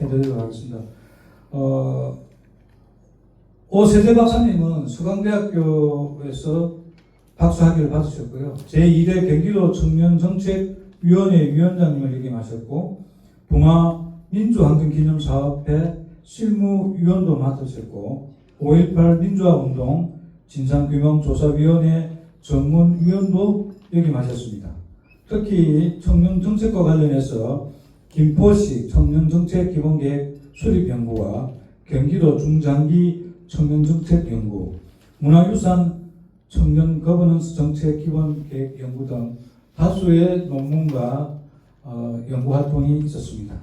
해드리도록 하겠습니다. 오세재 박사님은 서강대학교에서 박사학위를 받으셨고요. 제2대 경기도 청년정책위원회 위원장님을 역임하셨고 동아민주환경기념사업회 실무위원도 맡으셨고 5.18 민주화운동 진상규명조사위원회 전문위원도 역임하셨습니다. 특히 청년정책과 관련해서 김포시 청년정책기본계획 수립연구와 경기도 중장기 청년정책연구, 문화유산 청년 거버넌스 정책기본계획 연구 등 다수의 논문과 연구활동이 있었습니다.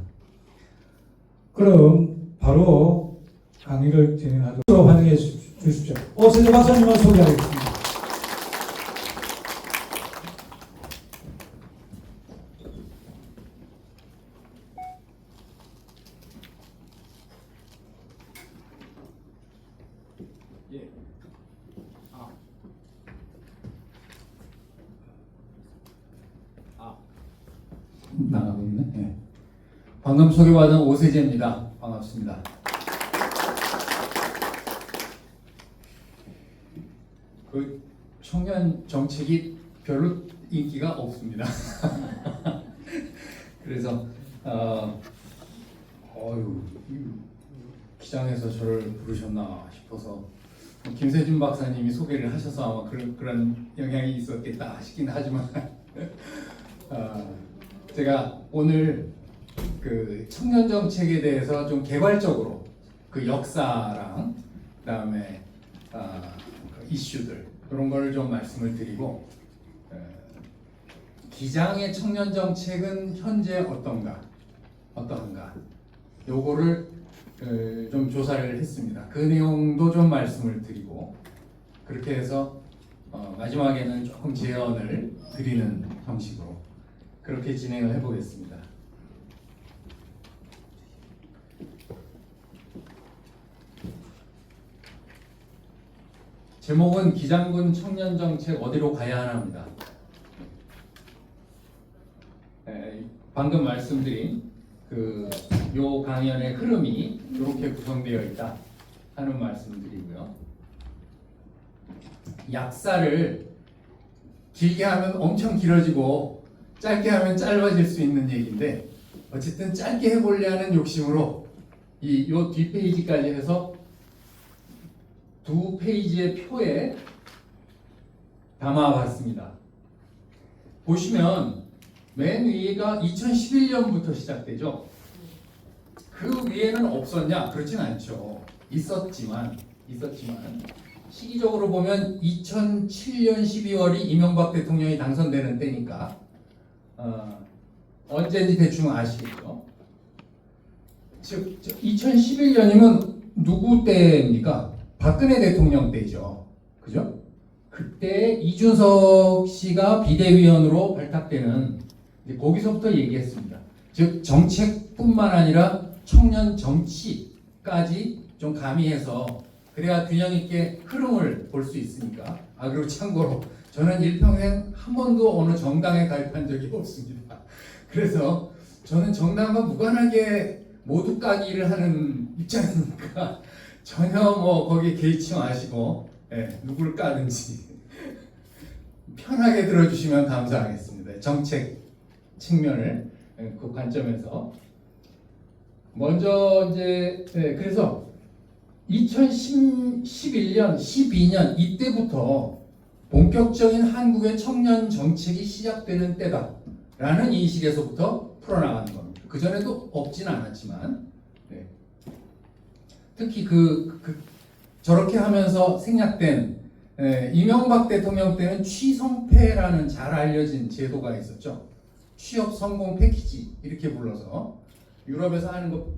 그럼 바로 강의를 진행하도록 환영해 주십시오. 오세재 박사님을 소개하겠습니다. 예. 나가고 있네. 예. 방금 소개받은 오세재입니다. 반갑습니다. 그 청년 정책이 별로 인기가 없습니다. 그래서 기장에서 저를 부르셨나 싶어서 김세준 박사님이 소개를 하셔서 아마 그런 영향이 있었겠다 싶긴 하지만 제가 오늘 그 청년 정책에 대해서 좀 개괄적으로 그 역사랑 그다음에 그 이슈들 그런 걸 좀 말씀을 드리고 기장의 청년 정책은 현재 어떤가 요거를 좀 조사를 했습니다. 그 내용도 좀 말씀을 드리고 그렇게 해서 마지막에는 조금 제언을 드리는 형식으로 그렇게 진행을 해보겠습니다. 제목은 기장군 청년정책 어디로 가야 하나입니다. 방금 말씀드린 요 강연의 흐름이 이렇게 구성되어 있다 하는 말씀드리고요. 약사를 길게 하면 엄청 길어지고 짧게 하면 짧아질 수 있는 얘기인데 어쨌든 짧게 해보려는 욕심으로 요 뒷페이지까지 해서 2페이지의 표에 담아봤습니다. 보시면 맨 위가 2011년부터 시작되죠. 그 위에는 없었냐? 그렇진 않죠. 있었지만 시기적으로 보면 2007년 12월이 이명박 대통령이 당선되는 때니까 언제인지 대충 아시겠죠. 즉 2011년이면 누구 때입니까? 박근혜 대통령 때죠. 그죠? 그때 이준석 씨가 비대위원으로 발탁되는 거기서부터 얘기했습니다. 즉 정책뿐만 아니라 청년 정치까지 좀 가미해서 그래야 균형 있게 흐름을 볼 수 있으니까. 그리고 참고로 저는 일평생 한 번도 어느 정당에 가입한 적이 없습니다. 그래서 저는 정당과 무관하게 모두 까기를 하는 입장이니까 전혀 거기에 개의치 마시고 누굴 까든지 편하게 들어주시면 감사하겠습니다. 정책 측면을 그 관점에서 먼저 그래서 2011년, 12년 이때부터 본격적인 한국의 청년 정책이 시작되는 때다라는 인식에서부터 풀어나가는 겁니다. 그 전에도 없진 않았지만 특히 저렇게 하면서 생략된 이명박 대통령 때는 취성패라는 잘 알려진 제도가 있었죠. 취업 성공 패키지 이렇게 불러서 유럽에서 하는 거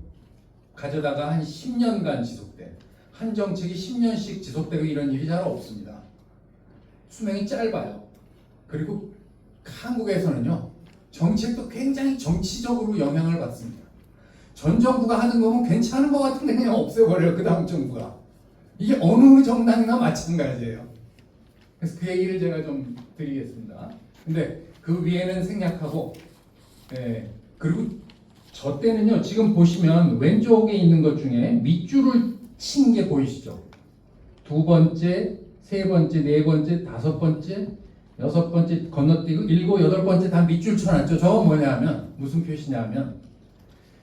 가져다가 한 10년간 지속돼. 한 정책이 10년씩 지속되고 이런 일이 잘 없습니다. 수명이 짧아요. 그리고 한국에서는요. 정책도 굉장히 정치적으로 영향을 받습니다. 전 정부가 하는 거면 괜찮은 것 같은데 그냥 없애버려요. 그 다음 정부가. 이게 어느 정당이나 마찬가지예요. 그래서 그 얘기를 제가 좀 드리겠습니다. 근데 그 위에는 생략하고 그리고 저 때는요, 지금 보시면 왼쪽에 있는 것 중에 밑줄을 친 게 보이시죠? 두 번째, 세 번째, 네 번째, 다섯 번째, 여섯 번째 건너뛰고 일곱, 여덟 번째 다 밑줄 쳐놨죠. 저거 뭐냐면 무슨 표시냐면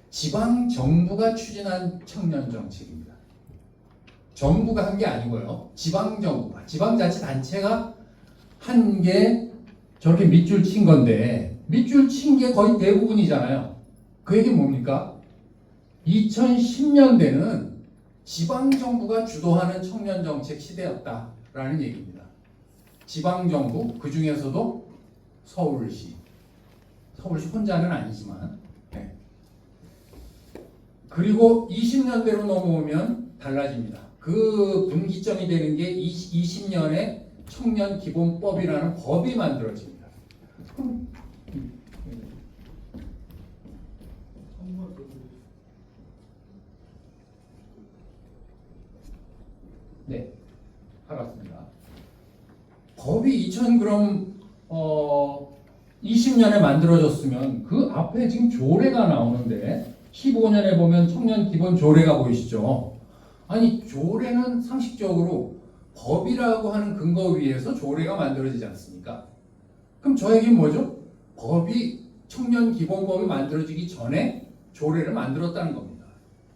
지방 정부가 추진한 청년 정책입니다. 정부가 한 게 아니고요. 지방 정부가, 지방자치단체가 한 게 저렇게 밑줄 친 건데 밑줄 친 게 거의 대부분이잖아요. 그 얘기는 뭡니까? 2010년대는 지방정부가 주도하는 청년정책 시대였다라는 얘기입니다. 지방정부, 그 중에서도 서울시 혼자는 아니지만, 네. 그리고 20년대로 넘어오면 달라집니다. 그 분기점이 되는 게 20년에 청년기본법이라는 법이 만들어집니다. 그럼 네, 알았습니다. 법이 20년에 만들어졌으면 그 앞에 지금 조례가 나오는데 15년에 보면 청년 기본 조례가 보이시죠? 아니, 조례는 상식적으로 법이라고 하는 근거 위에서 조례가 만들어지지 않습니까? 그럼 저 얘기는 뭐죠? 법이 청년 기본법이 만들어지기 전에 조례를 만들었다는 겁니다.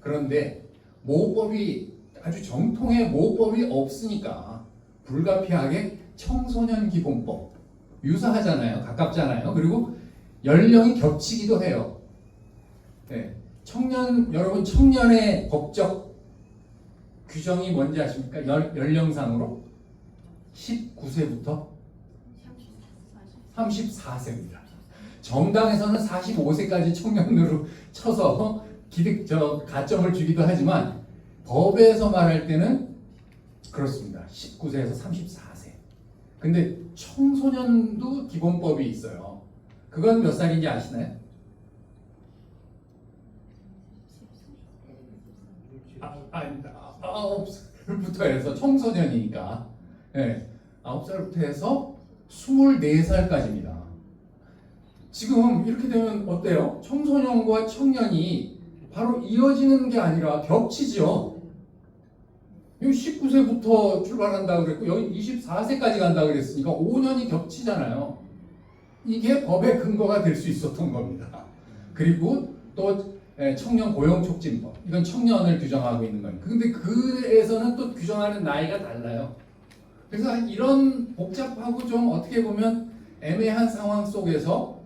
그런데 모법이 아주 정통의 모법이 없으니까 불가피하게 청소년 기본법 유사하잖아요. 가깝잖아요. 그리고 연령이 겹치기도 해요. 네. 여러분 청년의 법적 규정이 뭔지 아십니까? 연령상으로 19세부터 34세입니다. 정당에서는 45세까지 청년으로 쳐서 가점을 주기도 하지만 법에서 말할 때는 그렇습니다. 19세에서 34세. 근데 청소년도 기본법이 있어요. 그건 몇 살인지 아시나요? 9살부터 해서 청소년이니까. 네, 9살부터 해서 24살까지입니다. 지금 이렇게 되면 어때요? 청소년과 청년이 바로 이어지는 게 아니라 겹치죠. 여기 19세부터 출발한다 그랬고 여기 24세까지 간다 그랬으니까 5년이 겹치잖아요. 이게 법의 근거가 될 수 있었던 겁니다. 그리고 또 청년 고용촉진법, 이건 청년을 규정하고 있는 거예요. 근데 그에서는 또 규정하는 나이가 달라요. 그래서 이런 복잡하고 좀 어떻게 보면 애매한 상황 속에서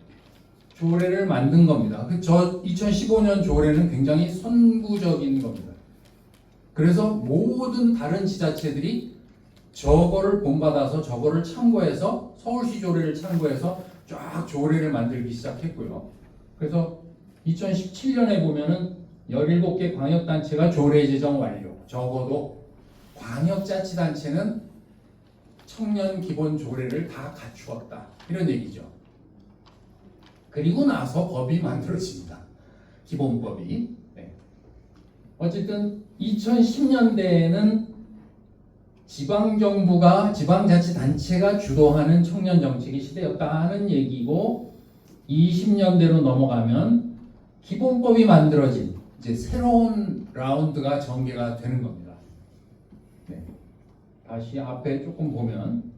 조례를 만든 겁니다. 저 2015년 조례는 굉장히 선구적인 겁니다. 그래서 모든 다른 지자체들이 저거를 본받아서 저거를 참고해서 서울시 조례를 참고해서 쫙 조례를 만들기 시작했고요. 그래서 2017년에 보면은 17개 광역단체가 조례 제정 완료. 적어도 광역자치단체는 청년 기본 조례를 다 갖추었다. 이런 얘기죠. 그리고 나서 법이 만들어집니다. 기본법이. 네. 어쨌든 2010년대에는 지방자치단체가 주도하는 청년정책이 시대였다는 얘기고 20년대로 넘어가면 기본법이 만들어진 이제 새로운 라운드가 전개가 되는 겁니다. 네. 다시 앞에 조금 보면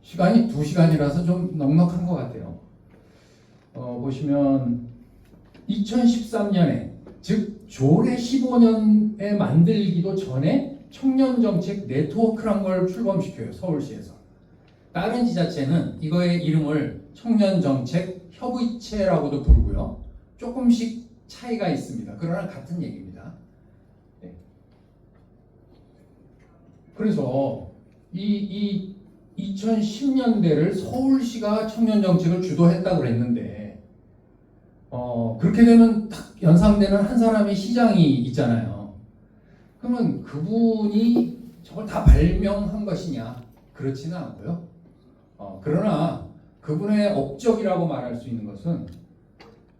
시간이 2시간이라서 좀 넉넉한 것 같아요. 보시면 2013년에 즉 조례 15년에 만들기도 전에 청년정책 네트워크란 걸 출범시켜요. 서울시에서. 다른 지자체는 이거의 이름을 청년정책 협의체라고도 부르고요. 조금씩 차이가 있습니다. 그러나 같은 얘기입니다. 네. 그래서 이 2010년대를 서울시가 청년정책을 주도했다고 그랬는데 그렇게 되면 딱 연상되는 한 사람의 시장이 있잖아요. 그러면 그분이 저걸 다 발명한 것이냐? 그렇지는 않고요. 그러나 그분의 업적이라고 말할 수 있는 것은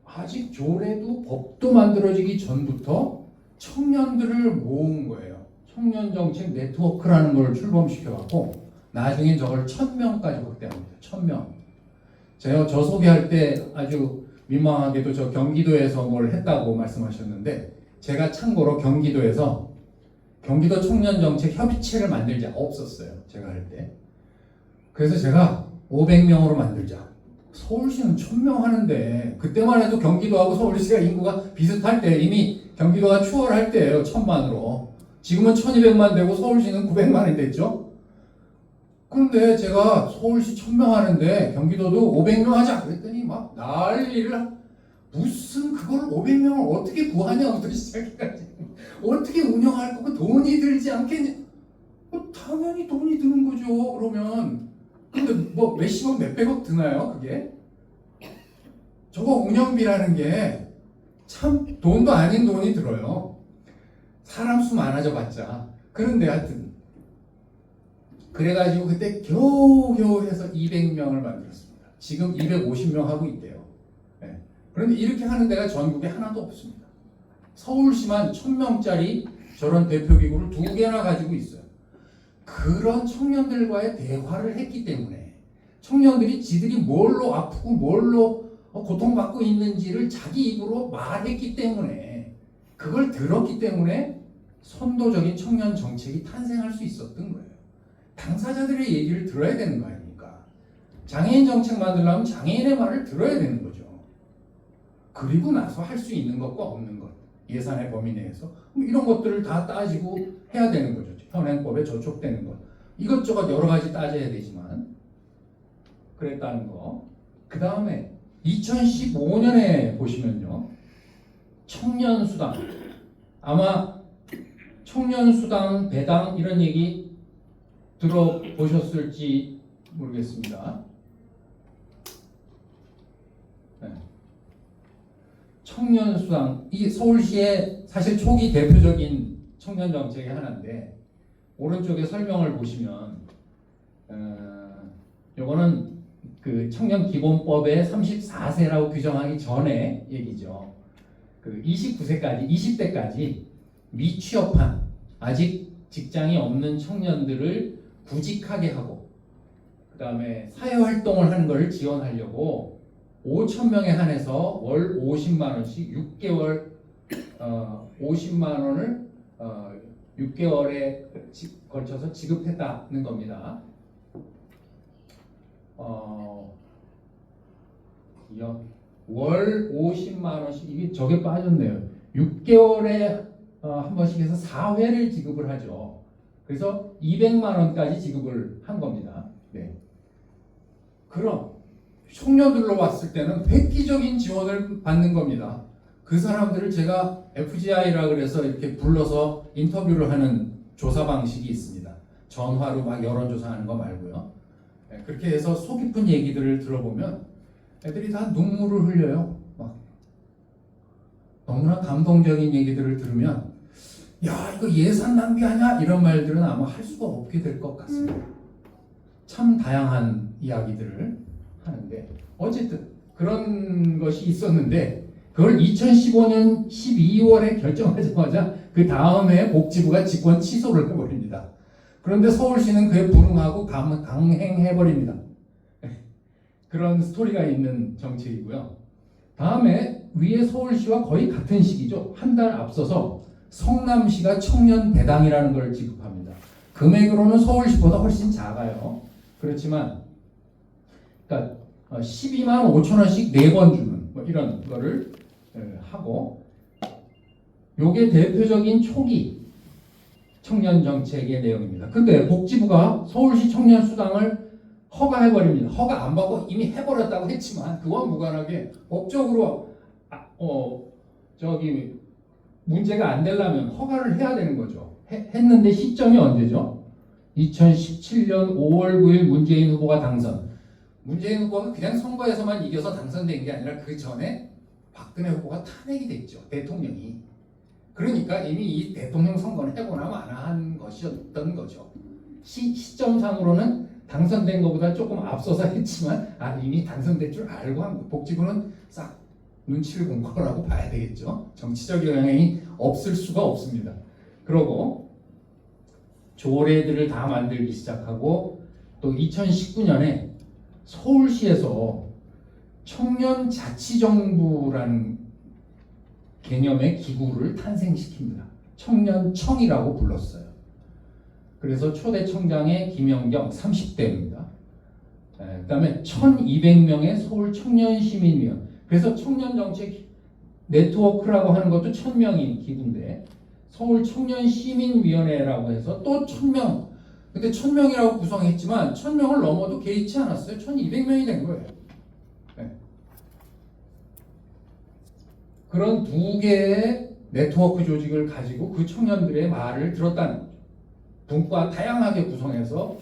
아직 조례도 법도 만들어지기 전부터 청년들을 모은 거예요. 청년정책 네트워크라는 걸 출범시켜갖고 나중에 저걸 1000명까지 확대합니다. 1000명. 제가 저 소개할 때 아주 민망하게도 저 경기도에서 뭘 했다고 말씀하셨는데, 제가 참고로 경기도에서 경기도 청년정책협의체를 만들자 없었어요. 제가 할 때. 그래서 제가 500명으로 만들자. 서울시는 1000명 하는데, 그때만 해도 경기도하고 서울시가 인구가 비슷할 때, 이미 경기도가 추월할 때예요. 1000만으로. 지금은 1200만 되고 서울시는 900만이 됐죠. 그런데 제가 서울시 1000명 하는데 경기도도 500명 하자 그랬더니 막 난리를, 무슨 그걸 500명을 어떻게 구하냐부터 시작해가지고 어떻게 운영할 거고 돈이 들지 않겠냐. 당연히 돈이 드는 거죠. 그러면 근데 뭐 몇십억 몇백억 드나요 그게? 저거 운영비라는 게 참 돈도 아닌 돈이 들어요. 사람 수 많아져 봤자. 그런데 하여튼 그래가지고 그때 겨우겨우 해서 200명을 만들었습니다. 지금 250명 하고 있대요. 네. 그런데 이렇게 하는 데가 전국에 하나도 없습니다. 서울시만 1000명짜리 저런 대표기구를 2개나 가지고 있어요. 그런 청년들과의 대화를 했기 때문에, 청년들이 지들이 뭘로 아프고 뭘로 고통받고 있는지를 자기 입으로 말했기 때문에, 그걸 들었기 때문에 선도적인 청년 정책이 탄생할 수 있었던 거예요. 당사자들의 얘기를 들어야 되는 거 아닙니까? 장애인 정책 만들려면 장애인의 말을 들어야 되는 거죠. 그리고 나서 할 수 있는 것과 없는 것, 예산의 범위 내에서 이런 것들을 다 따지고 해야 되는 거죠. 현행법에 저촉되는 것, 이것저것 여러 가지 따져야 되지만 그랬다는 거. 그 다음에 2015년에 보시면요, 청년수당, 아마 청년수당 배당 이런 얘기 들어보셨을지 모르겠습니다. 네. 청년수당, 이 서울시의 사실 초기 대표적인 청년 정책의 하나인데, 오른쪽에 설명을 보시면 요거는 그 청년기본법의 34세라고 규정하기 전에 얘기죠. 그 29세까지, 20대까지 미취업한 아직 직장이 없는 청년들을 구직하게 하고, 그 다음에 사회활동을 하는 것을 지원하려고 5,000명에 한해서 월 50만 원씩 6개월 50만 원을 6개월에 걸쳐서 지급했다는 겁니다. 월 50만 원씩, 이게 저게 빠졌네요. 6개월에 한 번씩 해서 4회를 지급을 하죠. 그래서 200만 원까지 지급을 한 겁니다. 네. 그럼 청년들로 봤을 때는 획기적인 지원을 받는 겁니다. 그 사람들을 제가 FGI라 그래서 이렇게 불러서 인터뷰를 하는 조사 방식이 있습니다. 전화로 막 여론조사하는 거 말고요. 네, 그렇게 해서 속 깊은 얘기들을 들어보면 애들이 다 눈물을 흘려요. 막 너무나 감동적인 얘기들을 들으면, 야, 이거 예산 낭비하냐? 이런 말들은 아마 할 수가 없게 될 것 같습니다. 참 다양한 이야기들을 하는데, 어쨌든 그런 것이 있었는데, 그걸 2015년 12월에 결정하자마자 그 다음에 복지부가 직권 취소를 해버립니다. 그런데 서울시는 그에 불응하고 강행해버립니다. 그런 스토리가 있는 정책이고요. 다음에 위에 서울시와 거의 같은 시기죠. 한 달 앞서서 성남시가 청년 배당이라는 걸 지급합니다. 금액으로는 서울시보다 훨씬 작아요. 그렇지만 그러니까 12만 5천 원씩 4번 주는 뭐 이런 거를 하고, 요게 대표적인 초기 청년 정책의 내용입니다. 근데 복지부가 서울시 청년 수당을 허가해버립니다. 허가 안 받고 이미 해버렸다고 했지만 그와 무관하게 법적으로 저기 문제가 안 되려면 허가를 해야 되는 거죠. 했는데 시점이 언제죠? 2017년 5월 9일 문재인 후보가 당선. 문재인 후보가 그냥 선거에서만 이겨서 당선된 게 아니라 그 전에 박근혜 후보가 탄핵이 됐죠. 대통령이. 그러니까 이미 이 대통령 선거는 해보나 마나 한 것이었던 거죠. 시점상으로는 당선된 것보다 조금 앞서서 했지만 이미 당선될 줄 알고 한 거. 복지부는 싹 눈치를 본 거라고 봐야 되겠죠. 정치적 영향이 없을 수가 없습니다. 그러고 조례들을 다 만들기 시작하고, 또 2019년에 서울시에서 청년자치정부라는 개념의 기구를 탄생시킵니다. 청년청이라고 불렀어요. 그래서 초대 청장의 김영경 30대입니다. 그 다음에 1200명의 서울 청년시민위원. 그래서 청년정책 네트워크라고 하는 것도 1000명인 기구인데 서울 청년시민위원회라고 해서 또 1000명. 근데 1000명이라고 구성했지만 1000명을 넘어도 개의치 않았어요. 1200명이 된 거예요. 네. 그런 두 개의 네트워크 조직을 가지고 그 청년들의 말을 들었다는 거죠. 분과 다양하게 구성해서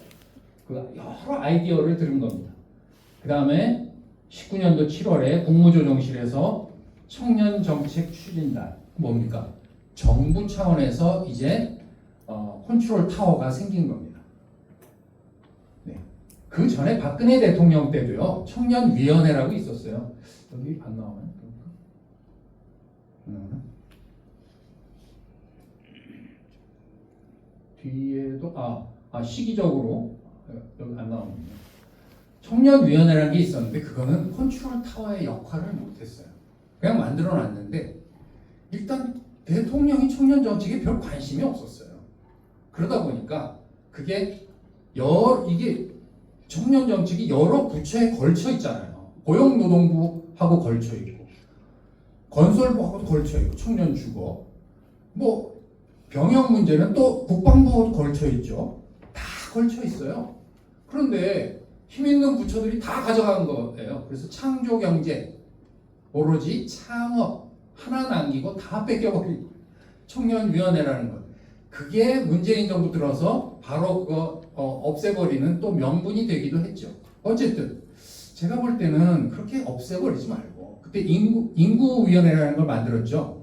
그 여러 아이디어를 들은 겁니다. 그 다음에 19년도 7월에 국무조정실에서 청년정책 추진단, 뭡니까? 정부 차원에서 이제 컨트롤 타워가 생긴 겁니다. 네. 그 전에 박근혜 대통령 때도요, 청년위원회라고 있었어요. 여기 안 나오네. 뒤에도 시기적으로 여기 안 나오는군요. 청년위원회라는 게 있었는데 그거는 컨트롤 타워의 역할을 못했어요. 그냥 만들어 놨는데 일단 대통령이 청년 정책에 별 관심이 없었어요. 그러다 보니까 이게 청년 정책이 여러 부처에 걸쳐 있잖아요. 고용노동부하고 걸쳐 있고 건설부하고도 걸쳐 있고 청년 주거 뭐 병역 문제는 또 국방부하고도 걸쳐 있죠. 다 걸쳐 있어요. 그런데 힘 있는 부처들이 다 가져간 거예요. 그래서 창조경제 오로지 창업 하나 남기고 다 뺏겨버리고 청년위원회라는 것. 그게 문재인 정부 들어서 바로 그거 없애버리는 또 명분이 되기도 했죠. 어쨌든 제가 볼 때는 그렇게 없애버리지 말고 그때 인구위원회라는 걸 만들었죠.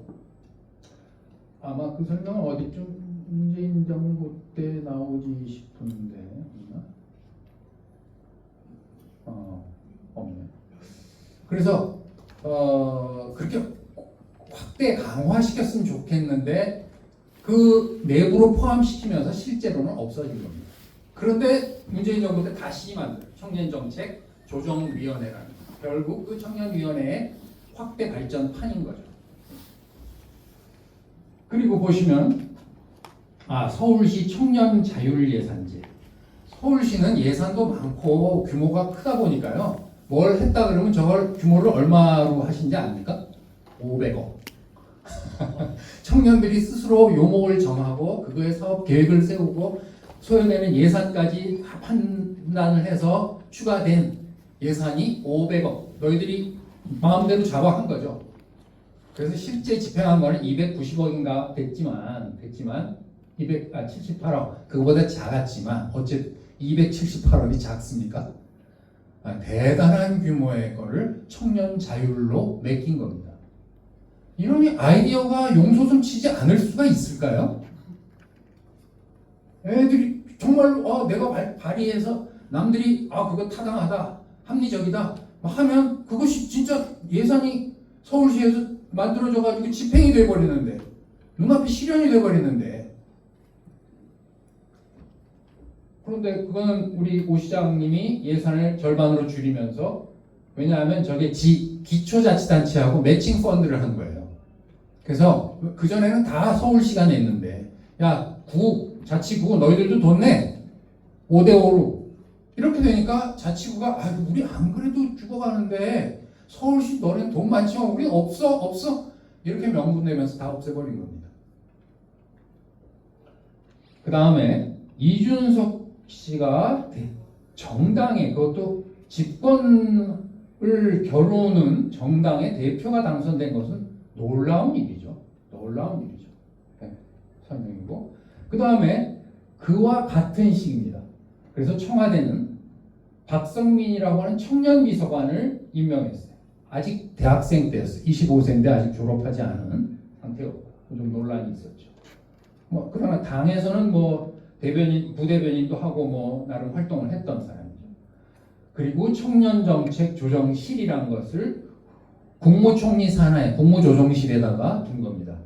아마 그 설명은 어디쯤 문재인 정부 때 나오지 싶은데 없네. 그래서 그렇게 확대 강화시켰으면 좋겠는데 그 내부로 포함시키면서 실제로는 없어진 겁니다. 그런데 문재인 정부 때 다시 만든 청년정책 조정위원회라는 결국 그 청년위원회의 확대 발전판인 거죠. 그리고 보시면 서울시 청년자율예산제. 서울시는 예산도 많고 규모가 크다 보니까요. 뭘 했다 그러면 저걸 규모를 얼마로 하신지 압니까? 500억. 청년들이 스스로 요목을 정하고 그거에 사업 계획을 세우고 소요되는 예산까지 다 판단을 해서 추가된 예산이 500억. 너희들이 마음대로 잡아한 거죠. 그래서 실제 집행한 거는 290억인가 됐지만 278억 그거보다 작았지만 어쨌든 278억이 작습니까? 대단한 규모의 거를 청년 자율로 맡긴 겁니다. 이러니 아이디어가 용솟음 치지 않을 수가 있을까요? 애들이 정말로 내가 발의해서 남들이 그거 타당하다 합리적이다 하면 그것이 진짜 예산이 서울시에서 만들어져 가지고 집행이 돼버리는데 눈앞에 실현이 돼버리는데 그런데 그거는 우리 오 시장님이 예산을 절반으로 줄이면서 왜냐하면 저게 기초자치단체하고 매칭 펀드를 한 거예요. 그래서 그전에는 다 서울시가 냈는데 자치구 너희들도 돈 내 5대5로 이렇게 되니까 자치구가 우리 안 그래도 죽어가는데 서울시 너네 돈 많지만 우리 없어 이렇게 명분 내면서 다 없애버린 겁니다. 그 다음에 이준석 씨가 정당에 그것도 집권을 겨루는 정당의 대표가 당선된 것은 놀라운 일이죠. 네, 설명이고 그 다음에 그와 같은 시기입니다. 그래서 청와대는 박성민이라고 하는 청년 비서관을 임명했어요. 아직 대학생 때였어요. 25세인데 아직 졸업하지 않은 상태였고 좀 논란이 있었죠. 그러나 당에서는 부대변인도 하고 나름 활동을 했던 사람이죠. 그리고 청년정책 조정실이라는 것을 국무총리 산하에 국무조정실에다가 둔 겁니다.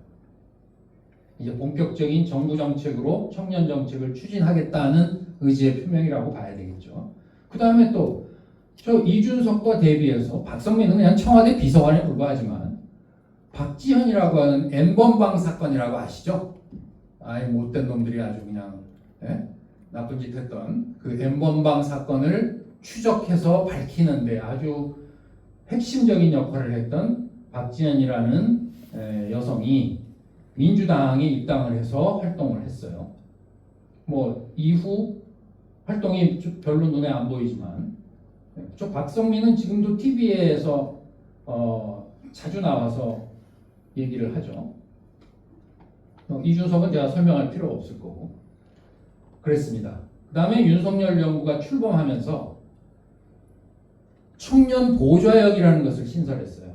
이제 본격적인 정부 정책으로 청년 정책을 추진하겠다는 의지의 표명이라고 봐야 되겠죠. 그 다음에 또 저 이준석과 대비해서 박성민은 그냥 청와대 비서관에 불과하지만 박지현이라고 하는 N번방 사건이라고 아시죠? 아예 못된 놈들이 아주 그냥 나쁜 짓 했던 그 N번방 사건을 추적해서 밝히는데 아주 핵심적인 역할을 했던 박지현이라는 여성이 민주당에 입당을 해서 활동을 했어요. 뭐 이후 활동이 별로 눈에 안 보이지만 저 박성민은 지금도 TV에서 자주 나와서 얘기를 하죠. 이준석은 제가 설명할 필요가 없을 거고 그랬습니다. 그 다음에 윤석열 정부가 출범하면서 청년 보좌역이라는 것을 신설했어요.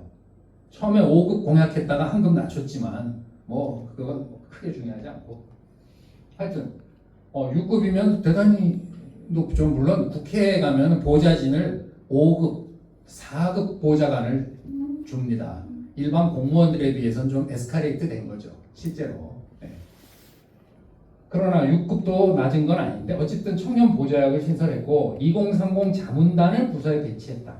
처음에 5급 공약했다가 한 급 낮췄지만 뭐 그건 크게 중요하지 않고 하여튼 6급이면 대단히 높죠. 물론 국회에 가면 보좌진을 5급, 4급 보좌관을 줍니다. 일반 공무원들에 비해서는 좀 에스컬레이트 된 거죠. 실제로. 그러나 6급도 낮은 건 아닌데 어쨌든 청년 보좌역을 신설했고 2030 자문단을 부서에 배치했다.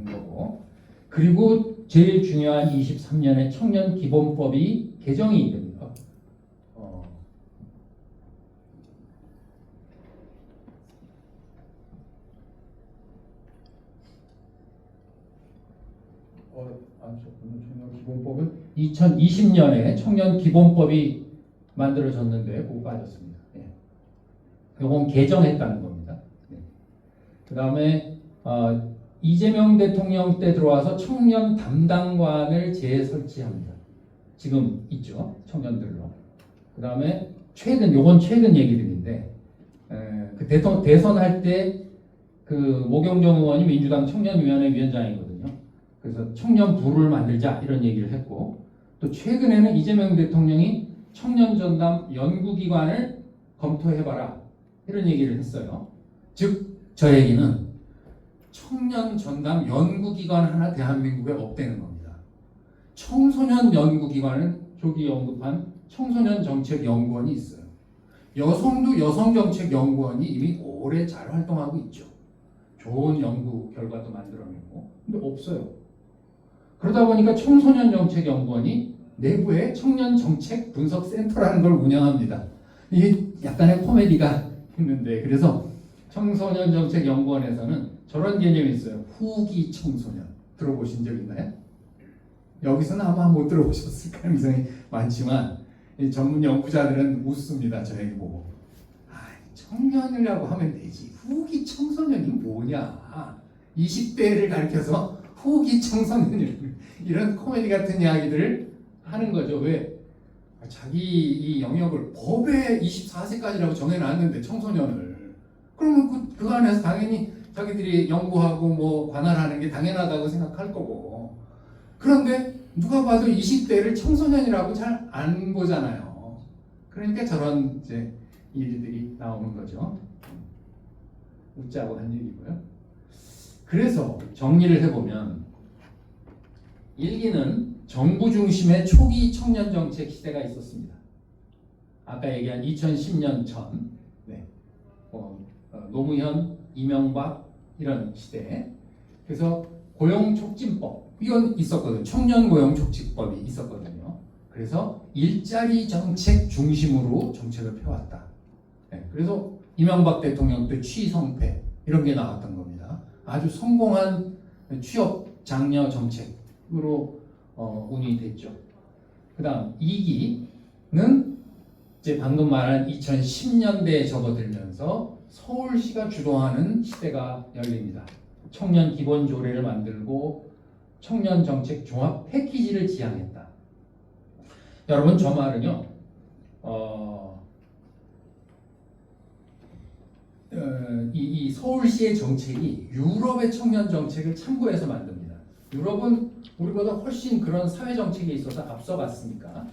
거고. 그리고 제일 중요한 23년에 청년 기본법이 개정이 됩니다. 청년 기본법은 2020년에 청년 기본법이 만들어졌는데 그거 빠졌습니다. 이건 개정했다는 겁니다. 그 다음에 이재명 대통령 때 들어와서 청년 담당관을 재설치합니다. 지금 있죠. 청년들로. 그 다음에 요건 최근 얘기들인데 그 대선할 때 그 모경정 의원이 민주당 청년위원회 위원장이거든요. 그래서 청년부를 만들자 이런 얘기를 했고 또 최근에는 이재명 대통령이 청년전담 연구기관을 검토해봐라 이런 얘기를 했어요. 즉 저 얘기는 청년전담 연구기관 하나 대한민국에 없다는 겁니다. 청소년 연구기관은 조기 언급한 청소년정책연구원이 있어요. 여성도 여성정책연구원이 이미 오래 잘 활동하고 있죠. 좋은 연구 결과도 만들어내고 근데 없어요. 그러다 보니까 청소년정책연구원이 내부에 청년정책분석센터라는 걸 운영합니다. 이게 약간의 코미디가 있는데 그래서 청소년정책연구원에서는 저런 개념이 있어요. 후기 청소년 들어보신 적 있나요? 여기서는 아마 못 들어보셨을 가능성이 많지만 이 전문 연구자들은 웃습니다. 저 얘기 보고 청년이라고 하면 되지 후기 청소년이 뭐냐 20대를 가리켜서 후기 청소년 이런 코미디 같은 이야기들을 하는 거죠. 왜? 자기 이 영역을 법에 24세까지라고 정해놨는데 청소년을 그러면 그 안에서 당연히 자기들이 연구하고 뭐 관할하는 게 당연하다고 생각할 거고 그런데 누가 봐도 20대를 청소년이라고 잘 안 보잖아요. 그러니까 저런 이제 일들이 나오는 거죠. 웃자고 한 얘기고요. 그래서 정리를 해보면 1기는 정부 중심의 초기 청년정책 시대가 있었습니다. 아까 얘기한 2010년 전 노무현, 이명박 이런 시대. 그래서 고용촉진법 이건 있었거든요. 청년고용촉진법이 있었거든요. 그래서 일자리 정책 중심으로 정책을 펴왔다. 그래서 이명박 대통령 때 취성패 이런 게 나왔던 겁니다. 아주 성공한 취업 장려 정책으로 운이 됐죠. 그 다음 2기는 이제 방금 말한 2010년대에 접어들면서 서울시가 주도하는 시대가 열립니다. 청년 기본 조례를 만들고 청년 정책 종합 패키지를 지향했다. 여러분 저 말은요. 이 서울시의 정책이 유럽의 청년 정책을 참고해서 만듭니다. 유럽은 우리보다 훨씬 그런 사회 정책에 있어서 앞서갔으니까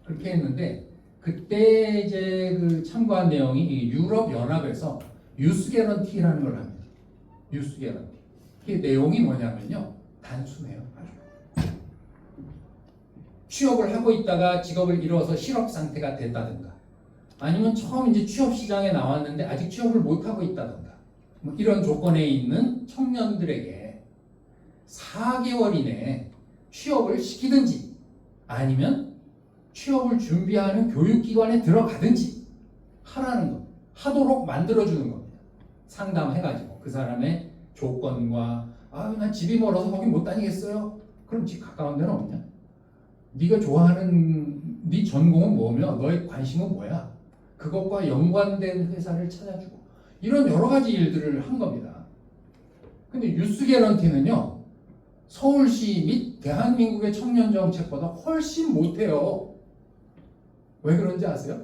그렇게 했는데 그때 이제 그 참고한 내용이 이 유럽 연합에서 유스 개런티라는 걸 합니다. 유스 개런티. 그 내용이 뭐냐면요. 단순해요. 아주. 취업을 하고 있다가 직업을 잃어서 실업 상태가 됐다든가 아니면 처음 이제 취업 시장에 나왔는데 아직 취업을 못 하고 있다든가 뭐 이런 조건에 있는 청년들에게 4개월 이내에 취업을 시키든지 아니면 취업을 준비하는 교육기관에 들어가든지 하라는 것, 하도록 만들어주는 겁니다. 상담해가지고 그 사람의 조건과 난 집이 멀어서 거기 못 다니겠어요? 그럼 집 가까운 데는 없냐? 네가 좋아하는 네 전공은 뭐며 너의 관심은 뭐야? 그것과 연관된 회사를 찾아주고 이런 여러 가지 일들을 한 겁니다. 근데 유스 개런티는요, 서울시 및 대한민국의 청년 정책보다 훨씬 못해요. 왜 그런지 아세요?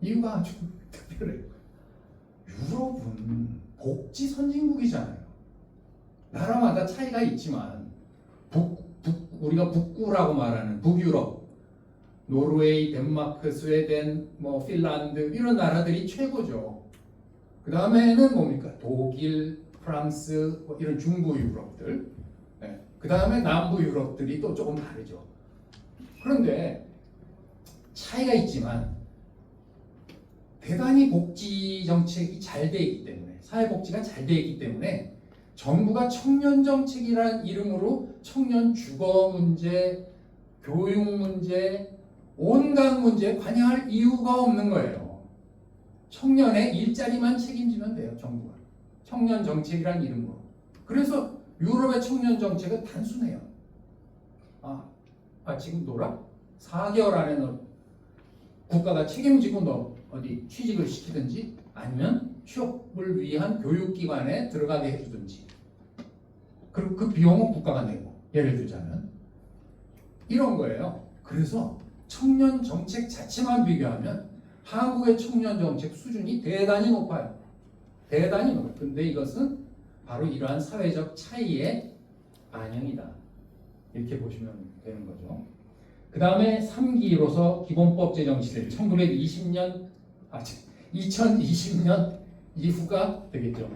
이유가 아주 특별해요. 유럽은 복지 선진국이잖아요. 나라마다 차이가 있지만 우리가 북구라고 말하는 북유럽, 노르웨이, 덴마크, 스웨덴, 핀란드 이런 나라들이 최고죠. 그 다음에는 뭡니까? 독일, 프랑스 이런 중부 유럽들. 네. 그 다음에 남부 유럽들이 또 조금 다르죠. 그런데 차이가 있지만 대단히 복지 정책이 잘 돼 있기 때문에, 사회복지가 잘 돼 있기 때문에 정부가 청년 정책이라는 이름으로 청년 주거 문제, 교육 문제, 온갖 문제에 관여할 이유가 없는 거예요. 청년의 일자리만 책임지면 돼요, 정부가. 청년 정책이라는 이름으로. 그래서 유럽의 청년 정책은 단순해요. 지금 놀아? 4개월 안에 너 국가가 책임지고 너 어디 취직을 시키든지 아니면 취업을 위한 교육기관에 들어가게 해주든지, 그리고 그 비용은 국가가 내고, 예를 들자면 이런 거예요. 그래서 청년 정책 자체만 비교하면 한국의 청년 정책 수준이 대단히 높아요. 대단히 높아요. 근데 이것은 바로 이러한 사회적 차이의 반영이다, 이렇게 보시면 되는 거죠. 그 다음에 3기로서 기본법 제정 시대 2020년 이후가 되겠죠.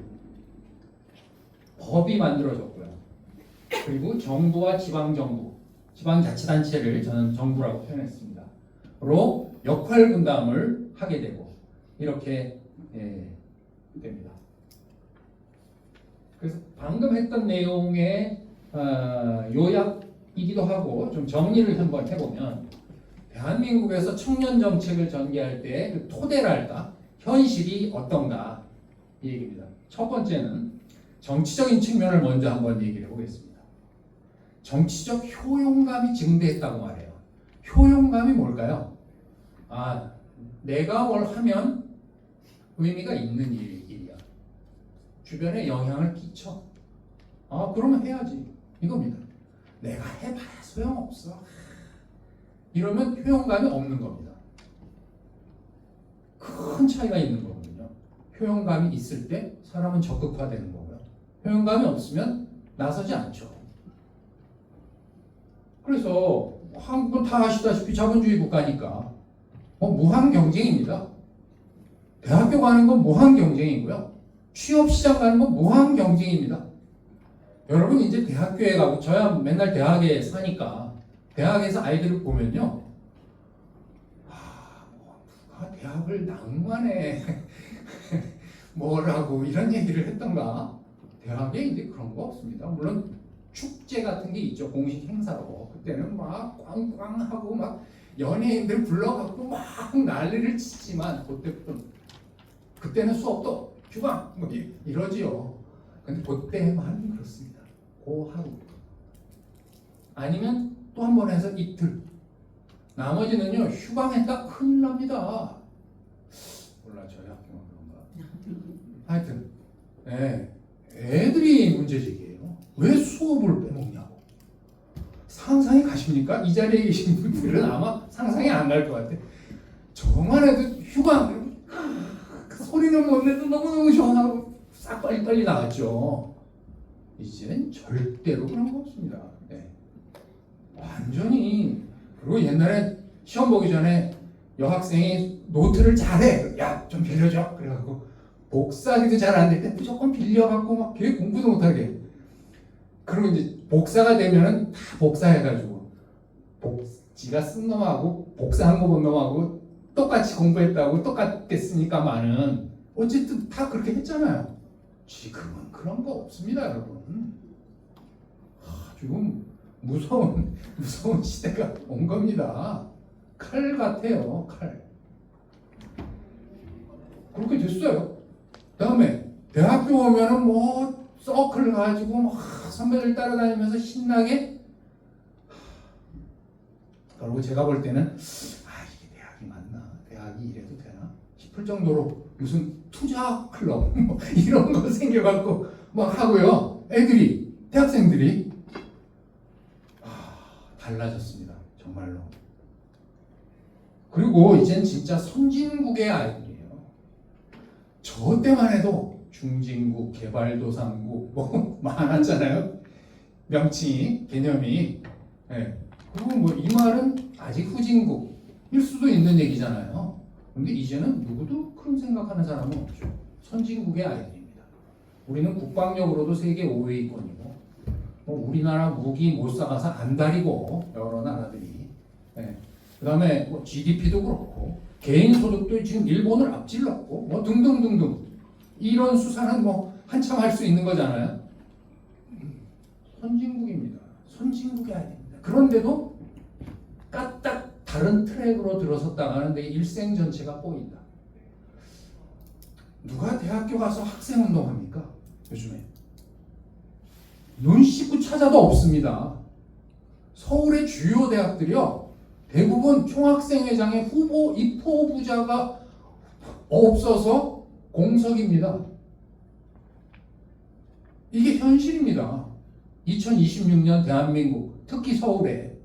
법이 만들어졌고요. 그리고 정부와 지방정부, 지방자치단체를 저는 정부라고 표현했습니다. 로 역할 분담을 하게 되고 이렇게 됩니다. 그래서 방금 했던 내용의 요약이기도 하고 좀 정리를 한번 해보면, 대한민국에서 청년 정책을 전개할 때 그 토대랄까, 현실이 어떤가 이 얘기입니다. 첫 번째는 정치적인 측면을 먼저 한번 얘기를 해보겠습니다. 정치적 효용감이 증대했다고 말해요. 효용감이 뭘까요? 내가 뭘 하면 의미가 있는 일이야. 주변에 영향을 끼쳐. 그러면 해야지. 이겁니다. 내가 해봐야 소용없어. 이러면 효용감이 없는 겁니다. 큰 차이가 있는 거거든요. 효용감이 있을 때 사람은 적극화되는 거고요. 효용감이 없으면 나서지 않죠. 그래서 한국은 다 아시다시피 자본주의 국가니까 무한 경쟁입니다. 대학교 가는 건 무한 경쟁이고요. 취업시장 가는 건 무한 경쟁입니다. 여러분 이제 대학교에 가고, 저야 맨날 대학에 사니까 대학에서 아이들을 보면요, 누가 대학을 낭만해 뭐라고 이런 얘기를 했던가. 대학에 이제 그런 거 없습니다. 물론 축제 같은 게 있죠, 공식 행사로. 그때는 막 꽝꽝하고 막 연예인들 불러갖고 막 난리를 치지만, 그때는 수업도 휴강 이러지요. 근데 그때만 그렇습니다. 그 하루 아니면 또 한 번 해서 이틀, 나머지는요 휴강했다 큰일 납니다. 몰라, 저희 학교만 그런가. 하여튼 애들이 문제제기예요. 왜 수업을 빼먹냐고. 상상이 가십니까? 이 자리에 계신 분들은 아마 상상이 안 갈 것 같아. 저만 해도 휴강 소리는 못 내도 너무너무 시원하고 싹 빨리 나갔죠. 이제는 절대로 그런 거 없습니다. 완전히. 그리고 옛날에 시험 보기 전에 여학생이 노트를 잘해, 야 좀 빌려줘, 그래갖고 복사하기도 잘 안 될 때 무조건 빌려갖고 막 걔 공부도 못하게. 그리고 이제 복사가 되면은 다 복사해가지고 지가 쓴 놈하고 복사한 거 본 놈하고 똑같이 공부했다고 똑같겠으니까만은 어쨌든 다 그렇게 했잖아요. 지금은 그런 거 없습니다, 여러분. 지금 무서운 시대가 온 겁니다. 칼 같아요, 칼. 그렇게 됐어요. 그다음에 대학교 오면은 뭐 서클 가지고 막 선배들 따라다니면서 신나게. 그리고 제가 볼 때는 이게 대학이 맞나? 대학이 이래도 되나? 싶을 정도로 무슨 투자 클럽 뭐 이런 거 생겨갖고 막 하고요. 대학생들이 달라졌습니다. 정말로. 그리고 이젠 진짜 선진국의 아이들이에요. 저 때만 해도 중진국, 개발도상국 뭐 많았잖아요. 명칭이, 개념이. 네. 그리고 뭐 이 말은 아직 후진국일 수도 있는 얘기잖아요. 근데 이제는 누구도 그런 생각하는 사람은 없죠. 선진국의 아이들입니다. 우리는 국방력으로도 세계 5위권이고 뭐 우리나라 무기 못 사가서 안달이고 여러 나라들이. 네. 그다음에 뭐 GDP도 그렇고 개인 소득도 지금 일본을 앞질렀고 뭐 등등등등 이런 수사는 뭐 한참 할 수 있는 거잖아요. 선진국입니다. 선진국의 아이들입니다. 그런데도 까딱 다른 트랙으로 들어섰다 가는데 일생 전체가 꼬인다. 누가 대학교 가서 학생운동합니까? 요즘에 눈 씻고 찾아도 없습니다. 서울의 주요 대학들이요 대부분 총학생회장의 후보 입포부자가 없어서 공석입니다. 이게 현실입니다. 2026년 대한민국, 특히 서울에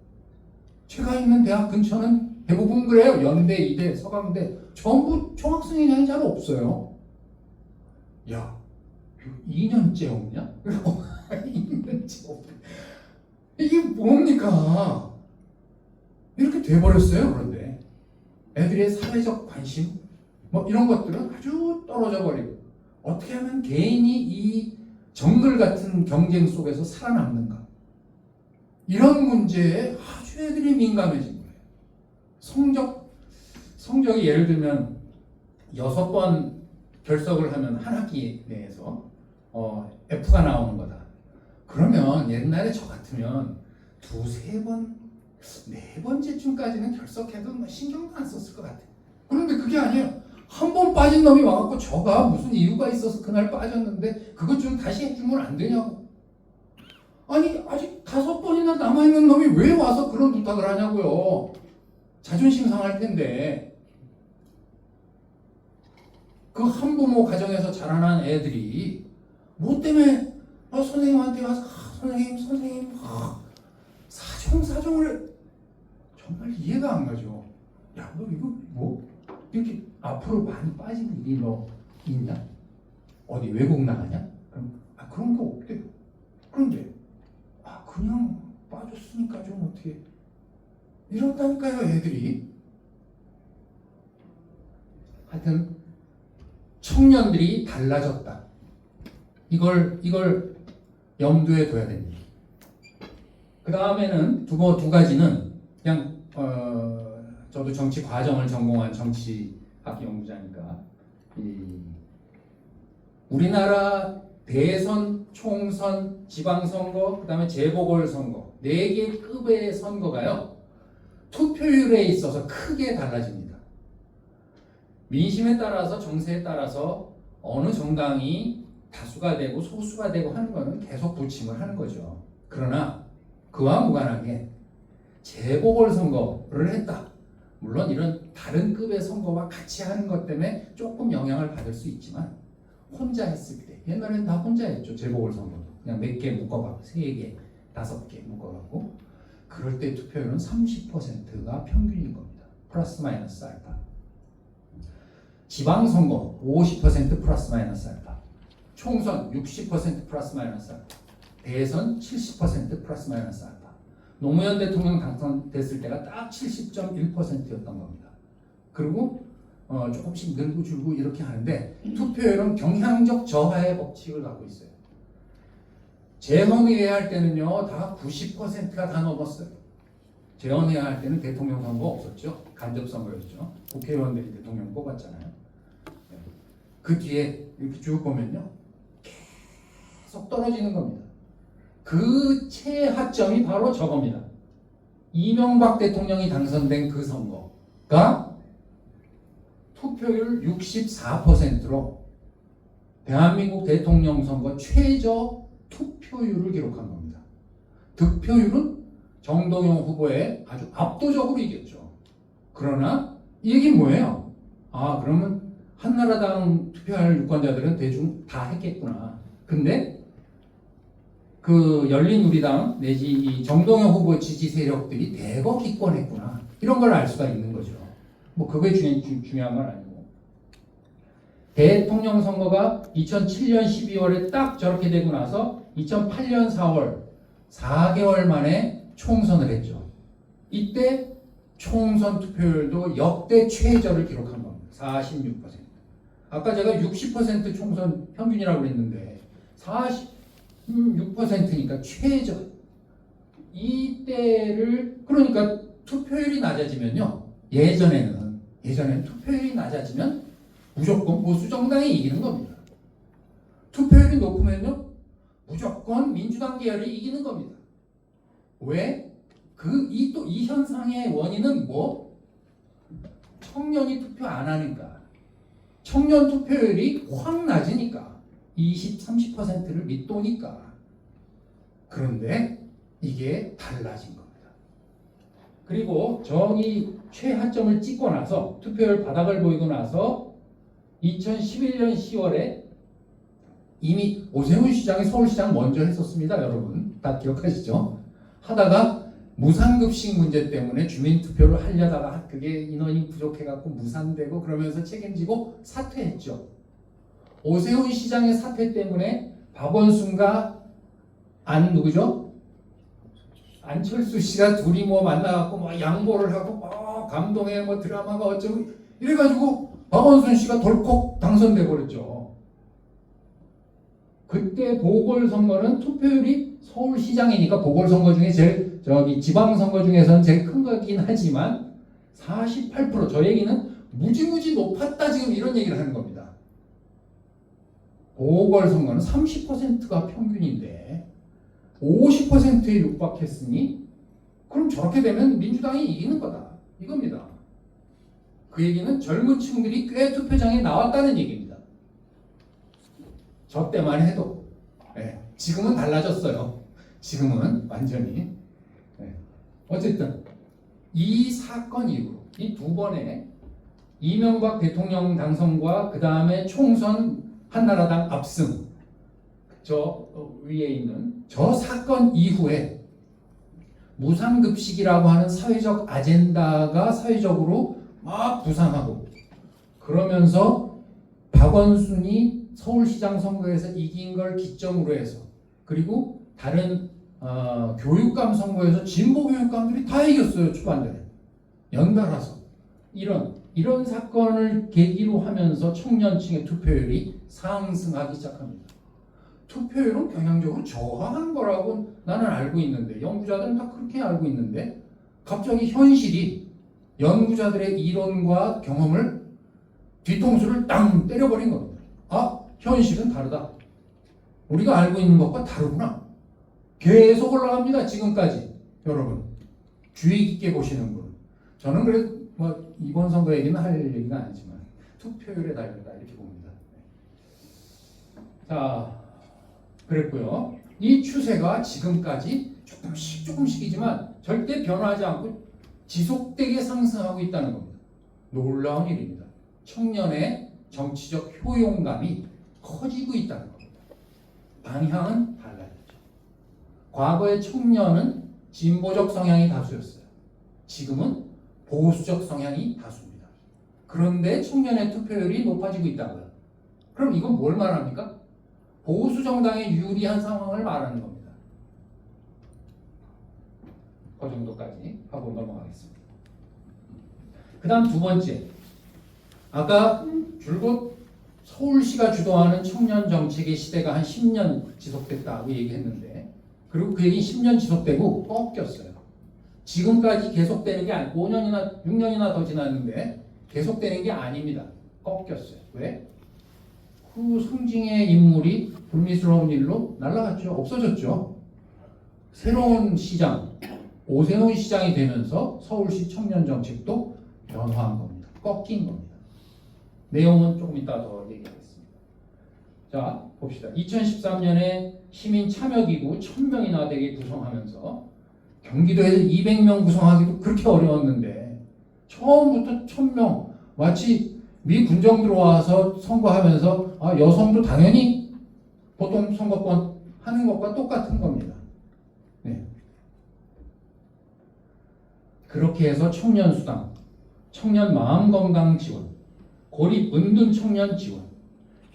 제가 있는 대학 근처는 대부분 그래요. 연대, 이대, 서강대 전부 총학생회장이 잘 없어요. 야, 2년째 없냐? 2년째 없냐? 이게 뭡니까? 이렇게 돼버렸어요. 그런데 애들의 사회적 관심 뭐 이런 것들은 아주 떨어져 버리고 어떻게 하면 개인이 이 정글 같은 경쟁 속에서 살아남는가 이런 문제에 아주 애들이 민감해진 거예요. 성적이 예를 들면 6번 결석을 하면 한 학기 내에서 F가 나오는 거다. 그러면 옛날에 저 같으면 2-3번 4번째쯤까지는 결석해도 뭐 신경도 안 썼을 것 같아. 그런데 그게 아니에요. 한 번 빠진 놈이 와갖고 저가 무슨 이유가 있어서 그날 빠졌는데 그것 좀 다시 해주면 안 되냐고. 아니 아직 5번이나 남아있는 놈이 왜 와서 그런 부탁을 하냐고요. 자존심 상할 텐데. 그 한부모 가정에서 자라난 애들이 뭐 때문에 선생님한테 와서 선생님 사정을 정말 이해가 안 가죠. 야, 너 이거 뭐 이렇게 앞으로 많이 빠진 일이 너 있냐? 어디 외국 나가냐? 그런 거 없대요. 그런데 그냥 빠졌으니까 좀 어떻게 이런다니까요, 애들이. 하여튼 청년들이 달라졌다. 이걸 염두에 둬야 됩니다. 그 다음에는 두 가지는 그냥 저도 정치 과정을 전공한 정치학 연구자니까 우리나라 대선, 총선, 지방선거, 그 다음에 재보궐선거 4개 급의 선거가요 투표율에 있어서 크게 달라집니다. 민심에 따라서 정세에 따라서 어느 정당이 다수가 되고 소수가 되고 하는 거는 계속 부침을 하는 거죠. 그러나 그와 무관하게 재보궐선거를 했다. 물론 이런 다른 급의 선거와 같이 하는 것 때문에 조금 영향을 받을 수 있지만 혼자 했을 때 옛날에는 다 혼자 했죠. 재보궐선거도 그냥 몇 개 묶어갖고 3개, 5개 묶어갖고 그럴 때 투표율은 30%가 평균인 겁니다. 플러스 마이너스 알파. 지방선거 50% 플러스 마이너스 알파. 총선 60% 플러스 마이너스 알파. 대선 70% 플러스 마이너스 알파. 노무현 대통령 당선됐을 때가 딱 70.1%였던 겁니다. 그리고 조금씩 늘고 줄고 이렇게 하는데 투표율은 경향적 저하의 법칙을 갖고 있어요. 재헌의회 할 때는요 다 90%가 다 넘었어요. 재헌의회 할 때는 대통령 선거 없었죠. 간접선거였죠. 국회의원들이 대통령 뽑았잖아요. 그 뒤에 이렇게 쭉 보면요 계속 떨어지는 겁니다. 그 최하점이 바로 저겁니다. 이명박 대통령이 당선된 그 선거가 투표율 64%로 대한민국 대통령 선거 최저 투표율을 기록한 겁니다. 득표율은 정동영 후보에 아주 압도적으로 이겼죠. 그러나 이 얘기는 뭐예요? 아, 그러면 한나라당 투표할 유권자들은 대충 다 했겠구나. 근데 그 열린우리당 내지 이 정동영 후보 지지 세력들이 대거 기권했구나. 이런 걸 알 수가 있는 거죠. 뭐 그게 중요한 건 아니고. 대통령 선거가 2007년 12월에 딱 저렇게 되고 나서 2008년 4월 4개월 만에 총선을 했죠. 이때 총선 투표율도 역대 최저를 기록한 겁니다. 46%. 아까 제가 60% 총선 평균이라고 그랬는데 46%니까 최저. 이때를 그러니까 투표율이 낮아지면요. 예전에는 투표율이 낮아지면 무조건 보수 정당이 이기는 겁니다. 투표율이 높으면요. 무조건 민주당 계열이 이기는 겁니다. 왜? 이 현상의 원인은 뭐? 청년이 투표 안 하니까. 청년 투표율이 확 낮으니까. 20, 30%를 밑도니까. 그런데 이게 달라진 겁니다. 그리고 저기 최하점을 찍고 나서 투표율 바닥을 보이고 나서 2011년 10월에 이미 오세훈 시장이 서울시장 먼저 했었습니다. 여러분 다 기억하시죠? 하다가 무상급식 문제 때문에 주민투표를 하려다가 그게 인원이 부족해갖고 무산되고 그러면서 책임지고 사퇴했죠. 오세훈 시장의 사퇴 때문에 박원순과 누구죠? 안철수 씨가 둘이 뭐 만나갖고 뭐 양보를 하고 감동의 뭐 드라마가 어쩌고 이래가지고 박원순 씨가 덜컥 당선돼 버렸죠. 그때 보궐선거는 투표율이 서울시장이니까 보궐선거 중에 제일 지방선거 중에서는 제일 큰 거긴 하지만 48%. 저 얘기는 무지무지 높았다 지금 이런 얘기를 하는 겁니다. 보궐선거는 30%가 평균인데 50%에 육박했으니 그럼 저렇게 되면 민주당이 이기는 거다 이겁니다. 그 얘기는 젊은 층들이 꽤 투표장에 나왔다는 얘기입니다. 저 때만 해도. 네, 지금은 달라졌어요. 지금은 완전히. 네. 어쨌든 이 사건 이후로 이 두 번의 이명박 대통령 당선과 그 다음에 총선 한나라당 압승 저 위에 있는 저 사건 이후에 무상급식이라고 하는 사회적 아젠다가 사회적으로 막 부상하고 그러면서 박원순이 서울시장 선거에서 이긴 걸 기점으로 해서 그리고 다른 교육감 선거에서 진보 교육감들이 다 이겼어요. 초반전에 연달아서 이런 사건을 계기로 하면서 청년층의 투표율이 상승하기 시작합니다. 투표율은 경향적으로 저하하는 거라고 나는 알고 있는데 연구자들은 다 그렇게 알고 있는데 갑자기 현실이 연구자들의 이론과 경험을 뒤통수를 땅 때려버린 겁니다. 아, 현실은 다르다. 우리가 알고 있는 것과 다르구나. 계속 올라갑니다. 지금까지. 여러분 주의 깊게 보시는 분. 저는 그래도 뭐 이번 선거 얘기는 할 얘기가 아니지만 투표율에 달렸다 이렇게 봅니다. 자, 그랬고요. 이 추세가 지금까지 조금씩이지만 절대 변하지 않고 지속되게 상승하고 있다는 겁니다. 놀라운 일입니다. 청년의 정치적 효용감이 커지고 있다는 겁니다. 방향은 달라졌죠. 과거의 청년은 진보적 성향이 다수였어요. 지금은 보수적 성향이 다수입니다. 그런데 청년의 투표율이 높아지고 있다고요. 그럼 이건 뭘 말합니까? 보수 정당에 유리한 상황을 말하는 겁니다. 그 정도까지 하고 넘어가겠습니다. 그 다음 두 번째. 아까 줄곧 서울시가 주도하는 청년 정책의 시대가 한 10년 지속됐다고 얘기했는데 그리고 그 얘기 10년 지속되고 꺾였어요. 지금까지 계속되는 게 아니고 5년이나 6년이나 더 지났는데 계속되는 게 아닙니다. 꺾였어요. 왜? 그 상징의 인물이 불미스러운 일로 날아갔죠. 없어졌죠. 새로운 시장, 오세훈 시장이 되면서 서울시 청년 정책도 변화한 겁니다. 꺾인 겁니다. 내용은 조금 이따 더 얘기하겠습니다. 자, 봅시다. 2013년에 시민 참여기구 1000명이나 되게 구성하면서 경기도에서 200명 구성하기도 그렇게 어려웠는데 처음부터 1000명, 마치 미 군정 들어와서 선거하면서 여성도 당연히 보통 선거권 하는 것과 똑같은 겁니다. 네. 그렇게 해서 청년 수당, 청년 마음건강 지원, 고립 은둔 청년 지원.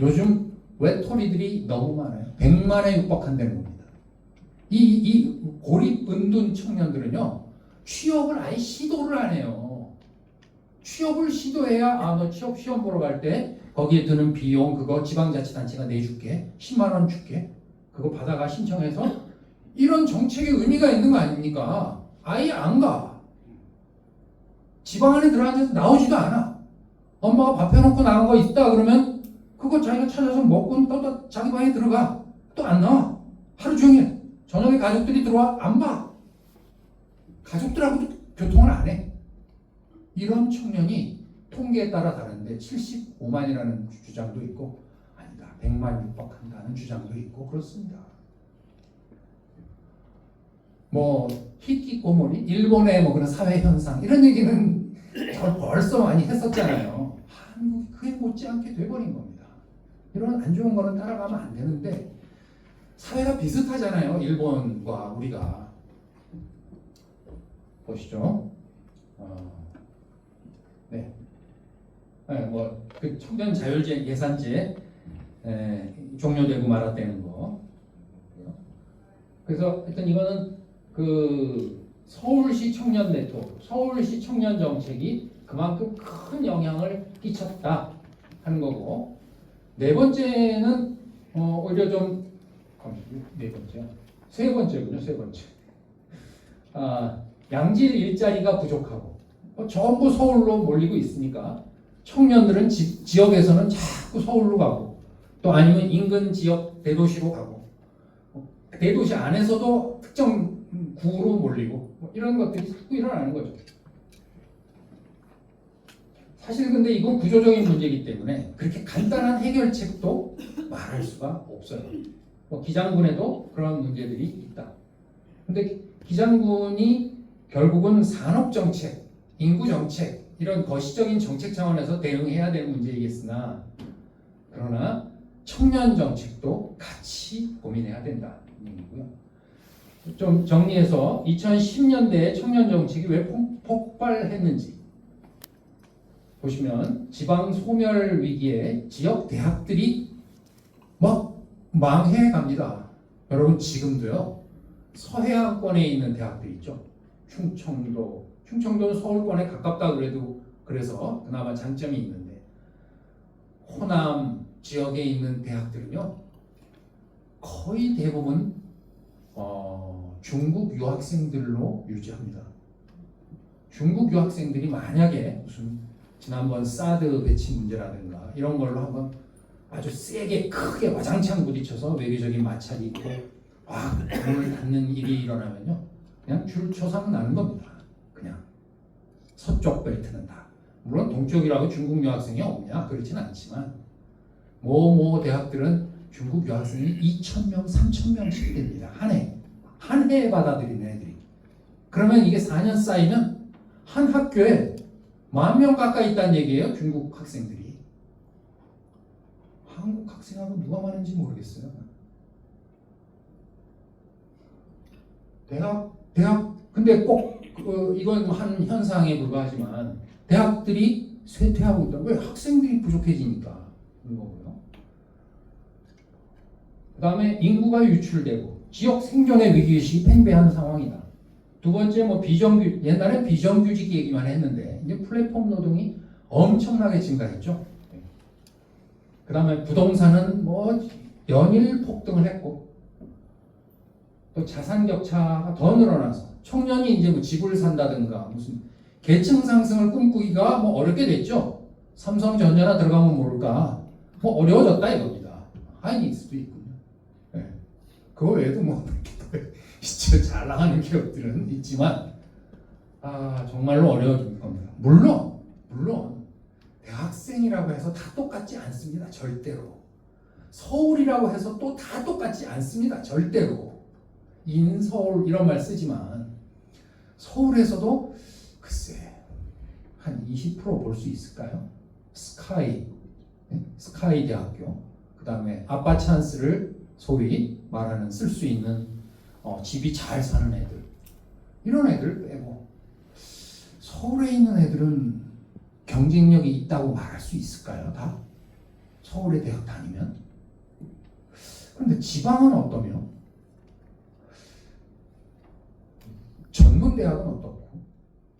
요즘 외톨이들이 너무 많아요. 100만에 육박한다는 겁니다. 이 고립 은둔 청년들은요, 취업을 아예 시도를 안 해요. 취업을 시도해야 너 취업 시험 보러 갈 때 거기에 드는 비용 그거 지방자치단체가 내줄게. 10만 원 줄게. 그거 받아가 신청해서 이런 정책의 의미가 있는 거 아닙니까? 아예 안 가. 지방 안에 들어앉아서 나오지도 않아. 엄마가 밥 해놓고 나간 거 있다 그러면 그거 자기가 찾아서 먹고 또 자기 방에 들어가. 또 안 나와. 하루 종일. 저녁에 가족들이 들어와. 안 봐. 가족들하고도 교통을 안 해. 이런 청년이 통계에 따라 다른데 75만이라는 주장도 있고 아니다 100만 육박한다는 주장도 있고 그렇습니다. 뭐 히키코모리 일본의 뭐 그런 사회 현상 이런 얘기는 벌써 많이 했었잖아요. 한국이 그에 못지않게 돼버린 겁니다. 이런 안 좋은 거는 따라가면 안 되는데 사회가 비슷하잖아요. 일본과 우리가 보시죠. 네. 그 청년 자율제 예산제 종료되고 말았다는 거. 그래서 하여튼 이거는 그 서울시 청년 네트워크, 서울시 청년 정책이 그만큼 큰 영향을 끼쳤다 하는 거고. 네 번째는 오히려 좀 네 번째, 세 번째군요. 세 번째. 양질 일자리가 부족하고. 전부 서울로 몰리고 있으니까 청년들은 지역에서는 자꾸 서울로 가고 또 아니면 인근 지역 대도시로 가고 대도시 안에서도 특정 구로 몰리고 이런 것들이 자꾸 일어나는 거죠. 사실 근데 이건 구조적인 문제이기 때문에 그렇게 간단한 해결책도 말할 수가 없어요. 기장군에도 그런 문제들이 있다. 근데 기장군이 결국은 산업정책 인구정책 이런 거시적인 정책 차원에서 대응해야 될 문제이겠으나 그러나 청년정책도 같이 고민해야 된다는 얘기고요. 좀 정리해서 2010년대에 청년정책이 왜 폭발했는지 보시면 지방 소멸 위기에 지역 대학들이 막 망해갑니다. 여러분 지금도요 서해안권에 있는 대학들 있죠. 충청도는 서울권에 가깝다 그래도 그래서 그나마 장점이 있는데 호남 지역에 있는 대학들은요 거의 대부분 중국 유학생들로 유지합니다. 중국 유학생들이 만약에 무슨 지난번 사드 배치 문제라든가 이런 걸로 한번 아주 세게 크게 와장창 부딪혀서 외교적인 마찰이 있고 문을 닫는 일이 일어나면요 그냥 줄초상 나는 겁니다. 그냥 서쪽 벨트는 다 물론 동쪽이라고 중국 유학생이 없냐 그렇진 않지만 모 대학들은 중국 유학생이 2,000명, 3,000명씩 됩니다. 한 해에 받아들이는 애들이. 그러면 이게 4년 쌓이면 한 학교에 10,000명 가까이 있다는 얘기예요. 중국 학생들이. 한국 학생하고 누가 많은지 모르겠어요. 대학 근데 꼭 이건 한 현상에 불과하지만 대학들이 쇠퇴하고 있다. 왜? 학생들이 부족해지니까 그런 거고요. 그 다음에 인구가 유출되고 지역 생존의 위기의식이 팽배한 상황이다. 두 번째 옛날엔 비정규직 얘기만 했는데 이제 플랫폼 노동이 엄청나게 증가했죠. 그 다음에 부동산은 연일 폭등을 했고 또 자산 격차가 더 늘어나서 청년이 이제 집을 산다든가 무슨 계층 상승을 꿈꾸기가 어렵게 됐죠. 삼성전자나 들어가면 모를까 뭐 어려워졌다 이겁니다. 아닐 수도 있군요. 네. 그거 외에도 뭐 진짜 잘 나가는 기업들은 있지만 정말로 어려워질 겁니다. 물론 대학생이라고 해서 다 똑같지 않습니다. 절대로. 서울이라고 해서 또 다 똑같지 않습니다. 절대로. 인서울 이런 말 쓰지만 서울에서도 글쎄 한 20% 볼 수 있을까요? 스카이 대학교, 그 다음에 아빠 찬스를 소위 말하는 쓸 수 있는 집이 잘 사는 애들, 이런 애들 빼고 서울에 있는 애들은 경쟁력이 있다고 말할 수 있을까요? 다? 서울에 대학 다니면? 그런데 지방은 어떠며? 전문대학은 어떻고?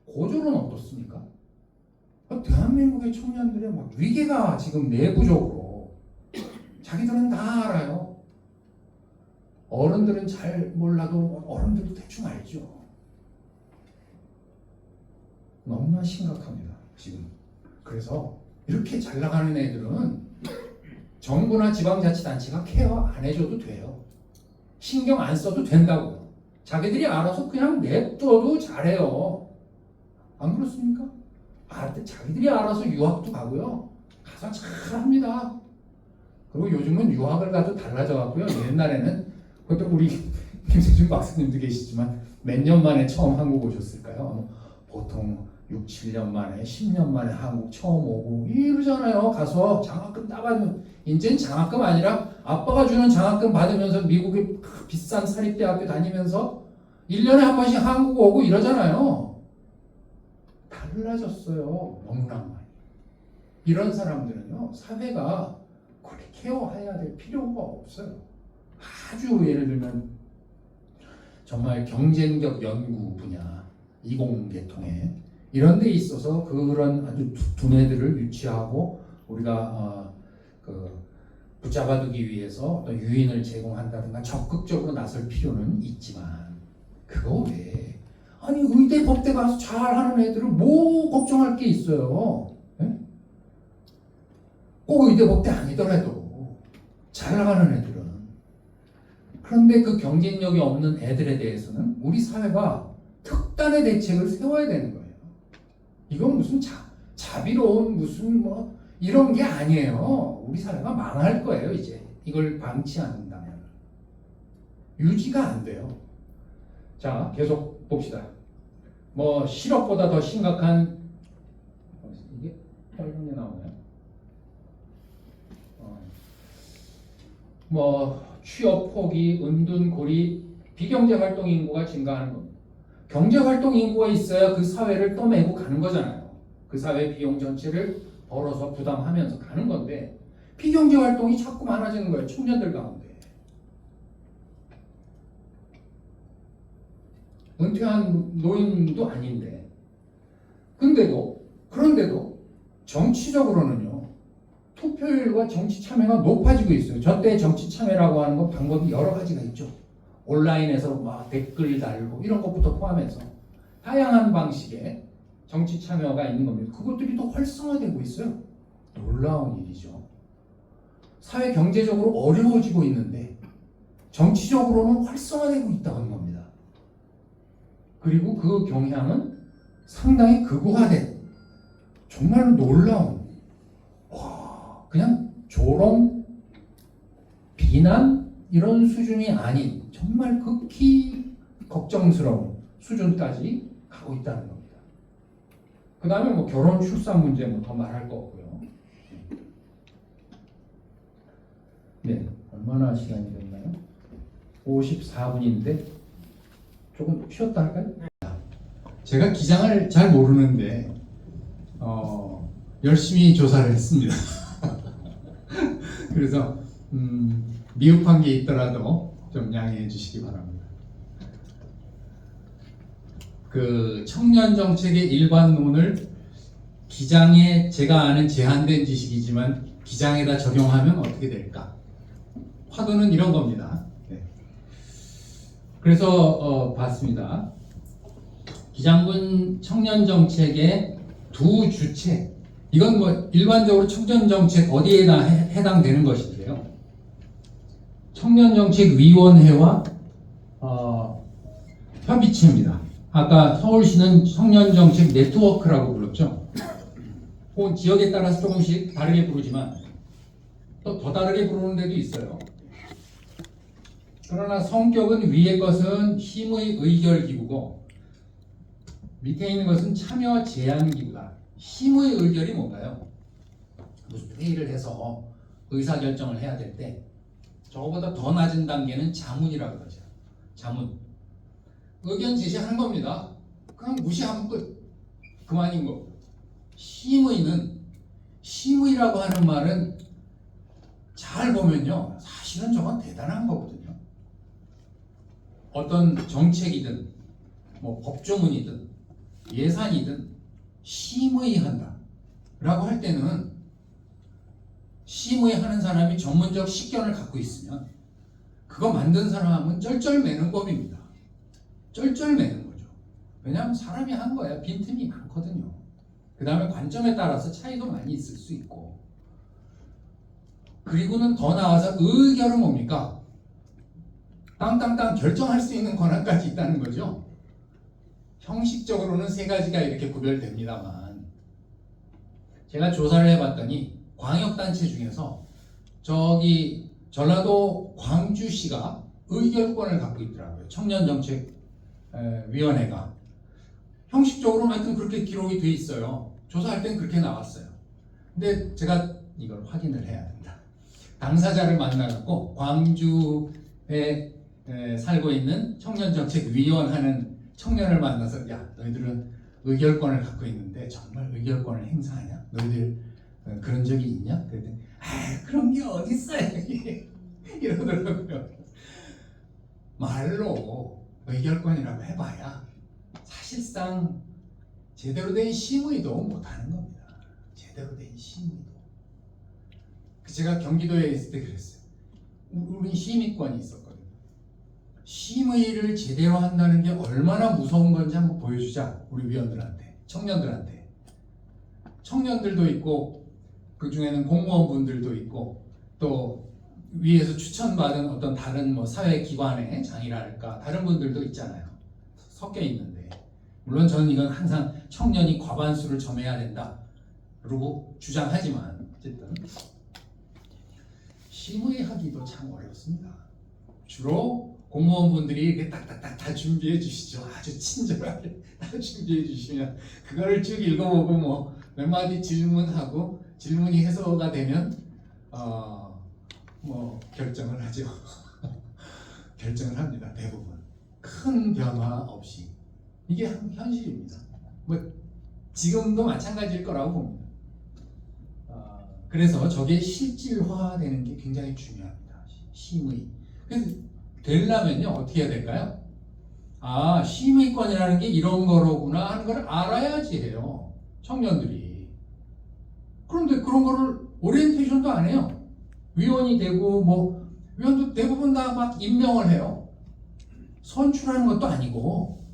고졸은 어떻습니까? 대한민국의 청년들의 막 위계가 지금 내부적으로 자기들은 다 알아요. 어른들은 잘 몰라도 어른들도 대충 알죠. 너무나 심각합니다, 지금. 그래서 이렇게 잘 나가는 애들은 정부나 지방자치단체가 케어 안 해줘도 돼요. 신경 안 써도 된다고요. 자기들이 알아서 그냥 냅둬도 잘해요. 안 그렇습니까? 자기들이 알아서 유학도 가고요. 가서 잘합니다. 그리고 요즘은 유학을 가도 달라져 갖고요. 옛날에는 그것도 우리 김세준 박사님도 계시지만 몇 년 만에 처음 한국 오셨을까요? 보통 6, 7년 만에 10년 만에 한국 처음 오고 이러잖아요. 가서 장학금 따가면 이제는 장학금 아니라 아빠가 주는 장학금 받으면서 미국의 비싼 사립대학교 다니면서 1년에 한 번씩 한국 오고 이러잖아요. 달라졌어요. 너무나 많이. 이런 사람들은요, 사회가 그렇게 케어해야 될 필요가 없어요. 아주 예를 들면 정말 경쟁적 연구 분야, 이공계통에 이런 데 있어서 그런 아주 두뇌들을 유치하고 우리가 붙잡아두기 위해서 어떤 유인을 제공한다든가 적극적으로 나설 필요는 있지만 그거 외에 아니 의대 법대 가서 잘하는 애들은 뭐 걱정할 게 있어요. 네? 꼭 의대 법대 아니더라도 잘 나가는 애들은. 그런데 그 경쟁력이 없는 애들에 대해서는 우리 사회가 특단의 대책을 세워야 되는 거예요. 이건 무슨 자비로운 무슨 뭐 이런 게 아니에요. 우리 사회가 망할 거예요. 이제 이걸 방치 않는다면 유지가 안 돼요. 자, 계속 봅시다. 뭐 실업보다 더 심각한 이게 빨간 게 나오나요? 뭐 취업 포기, 은둔, 고리, 비경제 활동 인구가 증가하는 겁니다. 경제 활동 인구가 있어야 그 사회를 떠매고 가는 거잖아요. 그 사회 비용 전체를 벌어서 부담하면서 가는 건데 비경제 활동이 자꾸 많아지는 거예요. 청년들 가운데. 은퇴한 노인도 아닌데. 그런데도 정치적으로는요. 투표율과 정치 참여가 높아지고 있어요. 저때 정치 참여라고 하는 건 방법이 여러 가지가 있죠. 온라인에서 막 댓글 달고 이런 것부터 포함해서 다양한 방식의 정치 참여가 있는 겁니다. 그것들이 더 활성화되고 있어요. 놀라운 일이죠. 사회 경제적으로 어려워지고 있는데 정치적으로는 활성화되고 있다는 겁니다. 그리고 그 경향은 상당히 극우화된 정말로 놀라운 그냥 조롱, 비난 이런 수준이 아닌 정말 극히 걱정스러운 수준까지 가고 있다는 겁니다. 그 다음에 뭐 결혼 출산 문제 뭐 더 말할 거 없고요. 네, 얼마나 시간이 됐나요? 54분인데 조금 쉬었다 할까요? 제가 기장을 잘 모르는데 열심히 조사를 했습니다. 그래서 미흡한 게 있더라도 좀 양해해 주시기 바랍니다. 그 청년 정책의 일반론을 기장에 제가 아는 제한된 지식이지만 기장에다 적용하면 어떻게 될까? 화두는 이런 겁니다. 네. 그래서 봤습니다. 기장군 청년 정책의 두 주체 이건 뭐 일반적으로 청년정책 어디에나 해당되는 것인데요. 청년정책위원회와 협의체입니다. 아까 서울시는 청년정책 네트워크라고 불렀죠. 혹은 지역에 따라서 조금씩 다르게 부르지만 또 더 다르게 부르는 데도 있어요. 그러나 성격은 위의 것은 힘의 의결기구고 밑에 있는 것은 참여 제안기구다. 힘의 의결이 뭔가요? 무슨 회의를 해서 의사결정을 해야 될 때 저거보다 더 낮은 단계는 자문이라고 그러죠. 자문. 의견 제시하는 겁니다. 그냥 무시하면 끝. 그만인 거. 심의라고 하는 말은 잘 보면요. 사실은 저건 대단한 거거든요. 어떤 정책이든 뭐 법조문이든 예산이든 심의한다 라고 할 때는 심의하는 사람이 전문적 식견을 갖고 있으면 그거 만든 사람은 쩔쩔매는 법입니다. 쩔쩔매는 거죠. 왜냐하면 사람이 한 거야. 빈틈이 많거든요. 그 다음에 관점에 따라서 차이도 많이 있을 수 있고, 그리고는 더 나아가서 의결은 뭡니까? 땅땅땅 결정할 수 있는 권한까지 있다는 거죠. 형식적으로는 세 가지가 이렇게 구별됩니다만 제가 조사를 해봤더니 광역단체 중에서 저기 전라도 광주시가 의결권을 갖고 있더라고요. 청년정책위원회가. 형식적으로는 하여튼 그렇게 기록이 돼 있어요. 조사할 땐 그렇게 나왔어요. 근데 제가 이걸 확인을 해야 된다. 당사자를 만나갖고 광주에 살고 있는 청년정책위원 하는 청년을 만나서 야, 너희들은 의결권을 갖고 있는데 정말 의결권을 행사하냐? 너희들 그런 적이 있냐? 그랬더니 그런 게 어딨어요? 이러더라고요. 말로 의결권이라고 해봐야 사실상 제대로 된 심의도 못하는 겁니다. 제대로 된 심의도. 제가 경기도에 있을 때 그랬어요. 우리 심의권이 있었거든요. 심의를 제대로 한다는 게 얼마나 무서운 건지 한번 보여주자. 우리 위원들한테, 청년들한테. 청년들도 있고 그 중에는 공무원분들도 있고 또 위에서 추천받은 어떤 다른 뭐 사회기관의 장이랄까 다른 분들도 있잖아요. 섞여 있는데 물론 저는 이건 항상 청년이 과반수를 점해야 된다 그러고 주장하지만 어쨌든 심의하기도 참 어렵습니다. 주로 공무원분들이 이렇게 딱딱딱 다 준비해 주시죠. 아주 친절하게 다 준비해 주시면 그거를 쭉 읽어보고 뭐 몇 마디 질문하고 질문이 해소가 되면 뭐 결정을 하죠. 결정을 합니다. 대부분 큰 변화 없이. 이게 현실입니다. 뭐 지금도 마찬가지일 거라고 봅니다. 그래서 저게 실질화되는 게 굉장히 중요합니다. 심의. 그래서 되려면요 어떻게 해야 될까요? 심의권이라는 게 이런 거로구나 하는 걸 알아야지 해요. 청년들이. 그런데 그런 거를 오리엔테이션도 안 해요. 위원이 되고 뭐 위원도 대부분 다 막 임명을 해요. 선출하는 것도 아니고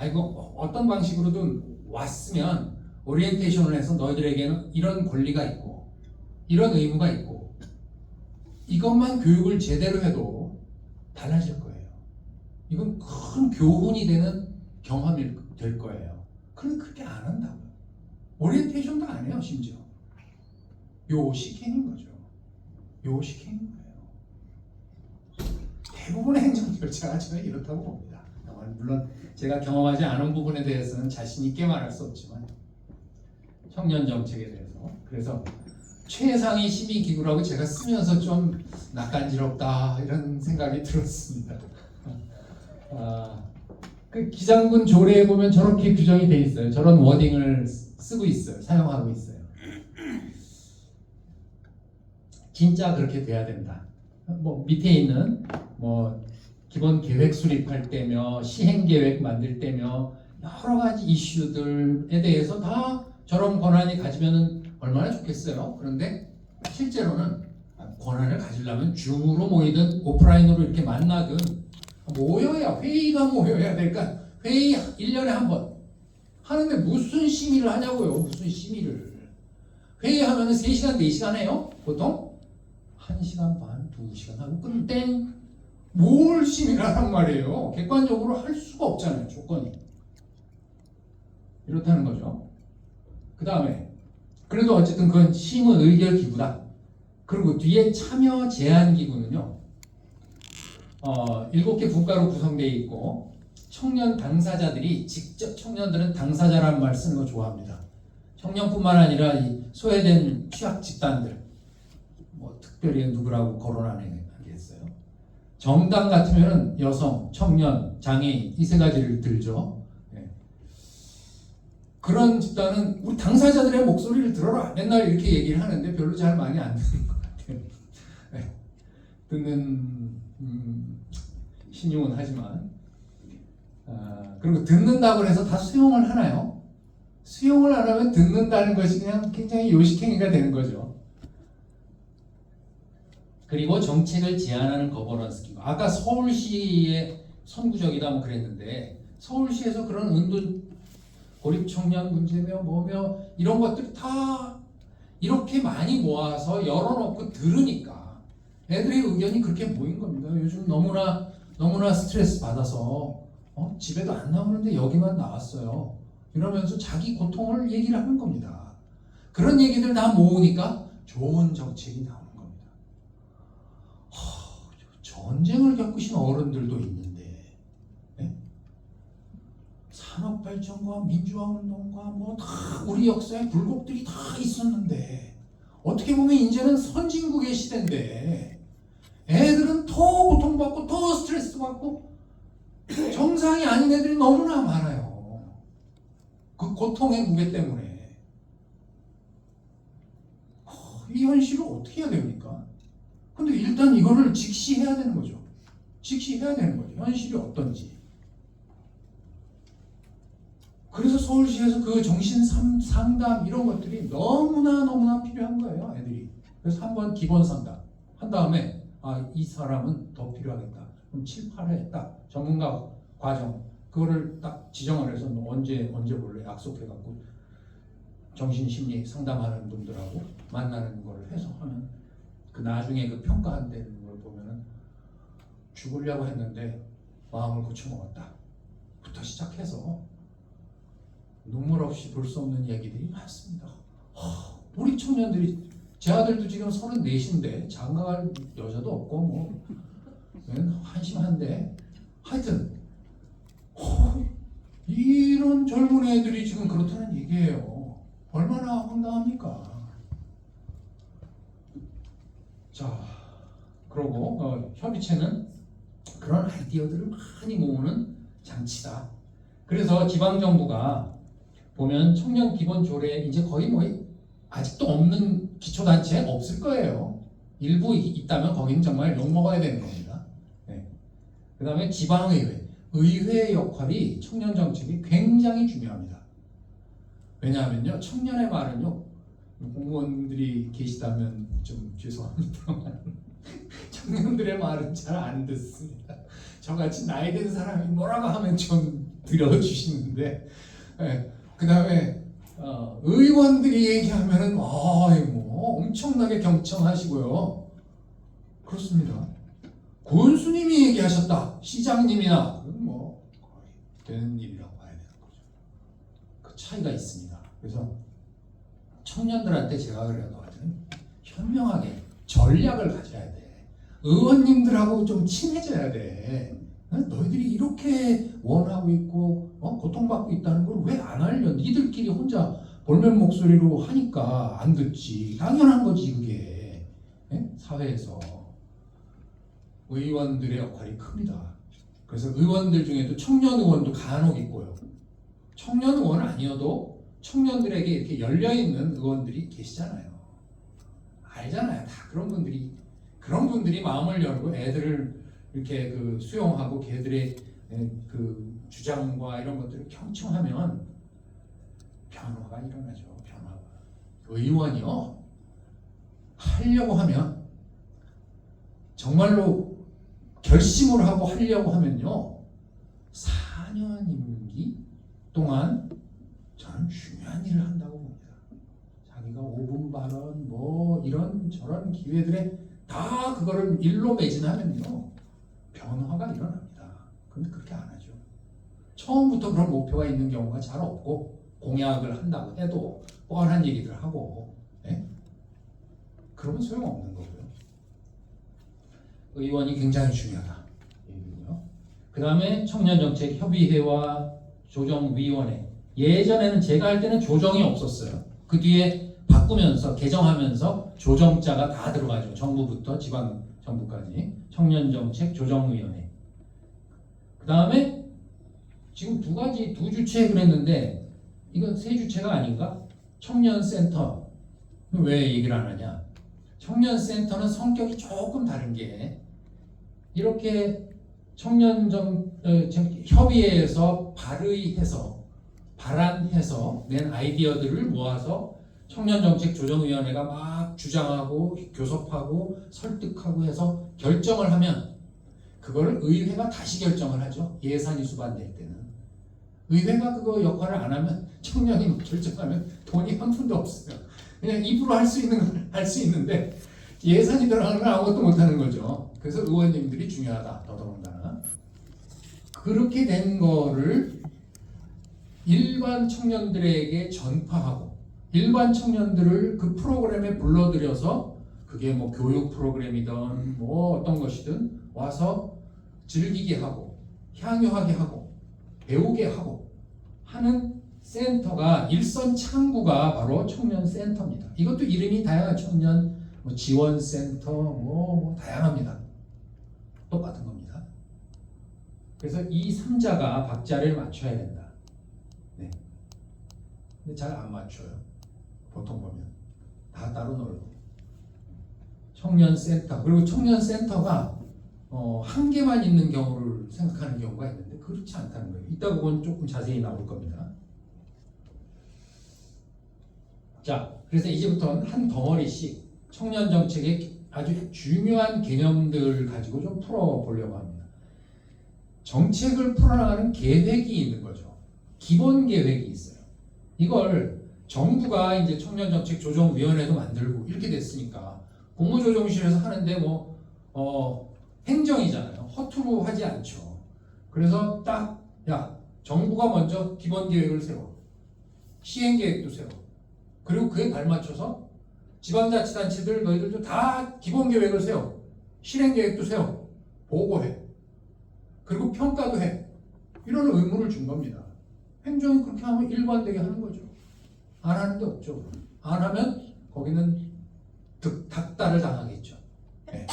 이거 어떤 방식으로든 왔으면 오리엔테이션을 해서 너희들에게는 이런 권리가 있고 이런 의무가 있고 이것만 교육을 제대로 해도 달라질 거예요. 이건 큰 교훈이 되는 경험이 될 거예요. 그런데 그렇게 안 한다고요. 오리엔테이션도 안 해요. 심지어 요식행인 거죠. 요식행인 거예요. 대부분의 행정 절차가 저는 이렇다고 봅니다. 물론 제가 경험하지 않은 부분에 대해서는 자신 있게 말할 수 없지만 청년 정책에 대해서 그래서 최상위 심의 기구라고 제가 쓰면서 좀 낯간지럽다 이런 생각이 들었습니다. 그 기장군 조례에 보면 저렇게 규정이 돼 있어요. 저런 워딩을 쓰고 있어요. 사용하고 있어요. 진짜 그렇게 돼야 된다. 뭐 밑에 있는 뭐 기본 계획 수립할 때며 시행 계획 만들 때며 여러 가지 이슈들에 대해서 다 저런 권한이 가지면은 얼마나 좋겠어요. 그런데 실제로는 권한을 가지려면 줌으로 모이든 오프라인으로 이렇게 만나든 모여야 회의가 모여야 될까? 회의 1년에 한 번 하는데 무슨 심의를 하냐고요. 무슨 심의를. 회의하면 3시간, 4시간 해요? 보통? 1시간 반, 2시간 하고 땡! 뭘 심의를 하란 말이에요. 객관적으로 할 수가 없잖아요. 조건이. 이렇다는 거죠. 그 다음에 그래도 어쨌든 그건 심의 의결 기구다. 그리고 뒤에 참여 제한 기구는요. 7개 분과로 구성되어 있고 청년 당사자들이 직접 청년들은 당사자라는 말 쓰는 거 좋아합니다. 청년뿐만 아니라 이 소외된 취약 집단들 뭐 특별히 누구라고 거론 안 하겠어요. 정당 같으면 여성, 청년, 장애인 이 3가지를 들죠. 네. 그런 집단은 우리 당사자들의 목소리를 들어라 맨날 이렇게 얘기를 하는데 별로 잘 많이 안 듣는 것 같아요. 네. 듣는 신용은 하지만 그리고 듣는다고 해서 다 수용을 하나요? 수용을 안 하면 듣는다는 것이 그냥 굉장히 요식행위가 되는 거죠. 그리고 정책을 제안하는 거버넌스 기구. 아까 서울시의 선구적이다 뭐 그랬는데 서울시에서 그런 은둔 고립 청년 문제며 뭐며 이런 것들이 다 이렇게 많이 모아서 열어놓고 들으니까 애들의 의견이 그렇게 모인 겁니다. 요즘 너무나 스트레스 받아서 집에도 안 나오는데 여기만 나왔어요. 이러면서 자기 고통을 얘기를 하는 겁니다. 그런 얘기들 다 모으니까 좋은 정책이 나오는 겁니다. 전쟁을 겪으신 어른들도 있는데 네? 산업발전과 민주화운동과 뭐 다 우리 역사에 굴곡들이 다 있었는데 어떻게 보면 이제는 선진국의 시대인데 애들은 더 고통받고 더 스트레스 받고 정상이 아닌 애들이 너무나 많아요. 그 고통의 무게 때문에 이 현실을 어떻게 해야 됩니까? 근데 일단 이거를 직시해야 되는 거죠. 직시해야 되는 거죠. 현실이 어떤지. 그래서 서울시에서 그 정신 상담 이런 것들이 너무나 필요한 거예요, 애들이. 그래서 한번 기본 상담 한 다음에 이 사람은 더 필요하겠다. 그럼 7, 8회 딱 전문가 과정 그거를 딱 지정을 해서 언제 볼래 약속해갖고 정신심리 상담하는 분들하고 만나는 걸 해서 하면 그 나중에 그 평가한다는 걸 보면은 죽으려고 했는데 마음을 고쳐먹었다 부터 시작해서 눈물 없이 볼 수 없는 얘기들이 많습니다. 우리 청년들이 제 아들도 지금 34인데 장가갈 여자도 없고 뭐 한심한데 하여튼 이런 젊은 애들이 지금 그렇다는 얘기예요. 얼마나 황당합니까? 자, 그러고 협의체는 그런 아이디어들을 많이 모으는 장치다. 그래서 지방정부가 보면 청년 기본 조례 이제 거의 뭐 아직도 없는 기초단체 없을 거예요. 일부 있다면 거기는 정말 욕먹어야 되는 겁니다. 네. 그 다음에 지방의회, 의회의 역할이 청년 정책이 굉장히 중요합니다. 왜냐하면요, 청년의 말은요, 공무원들이 계시다면 좀 죄송합니다만 청년들의 말은 잘 안 듣습니다. 저같이 나이 든 사람이 뭐라고 하면 좀 들어주시는데, 네. 그 다음에 의원들이 얘기하면은 뭐 엄청나게 경청하시고요. 그렇습니다. 군수님이 얘기하셨다. 시장님이나 뭐 거의 되는 일이라고 봐야 되는 거죠. 그 차이가 있습니다. 그래서 청년들한테 제가 그래도 현명하게 전략을 가져야 돼. 의원님들하고 좀 친해져야 돼. 너희들이 이렇게 원하고 있고 고통받고 있다는 걸 왜 안 알려? 니들끼리 혼자 볼멘 목소리로 하니까 안 듣지. 당연한 거지 그게. 네? 사회에서 의원들의 역할이 큽니다. 그래서 의원들 중에도 청년 의원도 간혹 있고요. 청년 의원은 아니어도 청년들에게 이렇게 열려있는 의원들이 계시잖아요. 알잖아요. 다 그런 분들이 마음을 열고 애들을 이렇게 그 수용하고 걔들의 그 주장과 이런 것들을 경청하면 변화가 일어나죠. 변화가. 의원이요 하려고 하면 정말로 결심을 하고 하려고 하면요 4년 임기 동안 저는 중요한 일을 한다고 봅니다. 자기가 5분 저런 기회들에 다 그거를 일로 매진하면요 변화가 일어납니다. 근데 그렇게 안 하죠. 처음부터 그런 목표가 있는 경우가 잘 없고 공약을 한다고 해도 뻔한 얘기들 하고 그러면 소용없는 거고요. 의원이 굉장히 중요하다. 그 다음에 청년정책협의회와 조정위원회. 예전에는 제가 할 때는 조정이 없었어요. 그 뒤에 바꾸면서 개정하면서 조정자가 다 들어가죠. 정부부터 지방정부까지. 청년정책조정위원회. 그 다음에 지금 두 주체를 했는데 이건 세 주체가 아닌가? 청년센터. 왜 얘기를 안 하냐? 청년센터는 성격이 조금 다른 게 이렇게 협의회에서 발안해서 낸 아이디어들을 모아서 청년정책조정위원회가 막 주장하고 교섭하고 설득하고 해서 결정을 하면 그걸 의회가 다시 결정을 하죠. 예산이 수반될 때는. 의회가 그거 역할을 안 하면 청년이 결정하면 돈이 한 푼도 없어요. 그냥 입으로 할 수 있는 걸 할 수 있는데 예산이 들어가는 건 아무것도 못하는 거죠. 그래서 의원님들이 중요하다. 더더군다나 그렇게 된 거를 일반 청년들에게 전파하고 일반 청년들을 그 프로그램에 불러들여서 그게 뭐 교육 프로그램이든 뭐 어떤 것이든 와서 즐기게 하고 향유하게 하고 배우게 하고 하는 센터가 일선 창구가 바로 청년센터입니다. 이것도 이름이 다양한 청년 지원센터 뭐 다양합니다. 똑같은 겁니다. 그래서 이 3자가 박자를 맞춰야 된다. 네. 근데 잘 안 맞춰요. 보통 보면 다 따로 놀고 청년센터 그리고 청년센터가 한 개만 있는 경우를 생각하는 경우가 있는데 그렇지 않다는 거예요. 이따 그건 조금 자세히 나올 겁니다. 자, 그래서 이제부터는 한 덩어리씩 청년 정책의 아주 중요한 개념들 가지고 좀 풀어보려고 합니다. 정책을 풀어나가는 계획이 있는 거죠. 기본 계획이 있어요. 이걸 정부가 이제 청년정책조정위원회도 만들고 이렇게 됐으니까 국무조정실에서 하는데 행정이잖아요. 허투루 하지 않죠. 그래서 정부가 먼저 기본 계획을 세워. 시행 계획도 세워. 그리고 그에 발맞춰서 지방자치단체들 너희들도 다 기본 계획을 세워. 실행 계획도 세워. 보고해. 그리고 평가도 해. 이런 의무를 준 겁니다. 행정이 그렇게 하면 일관되게 하는 거죠. 안 하는 데 없죠. 안 하면 거기는 닥달을 당하겠죠. 네.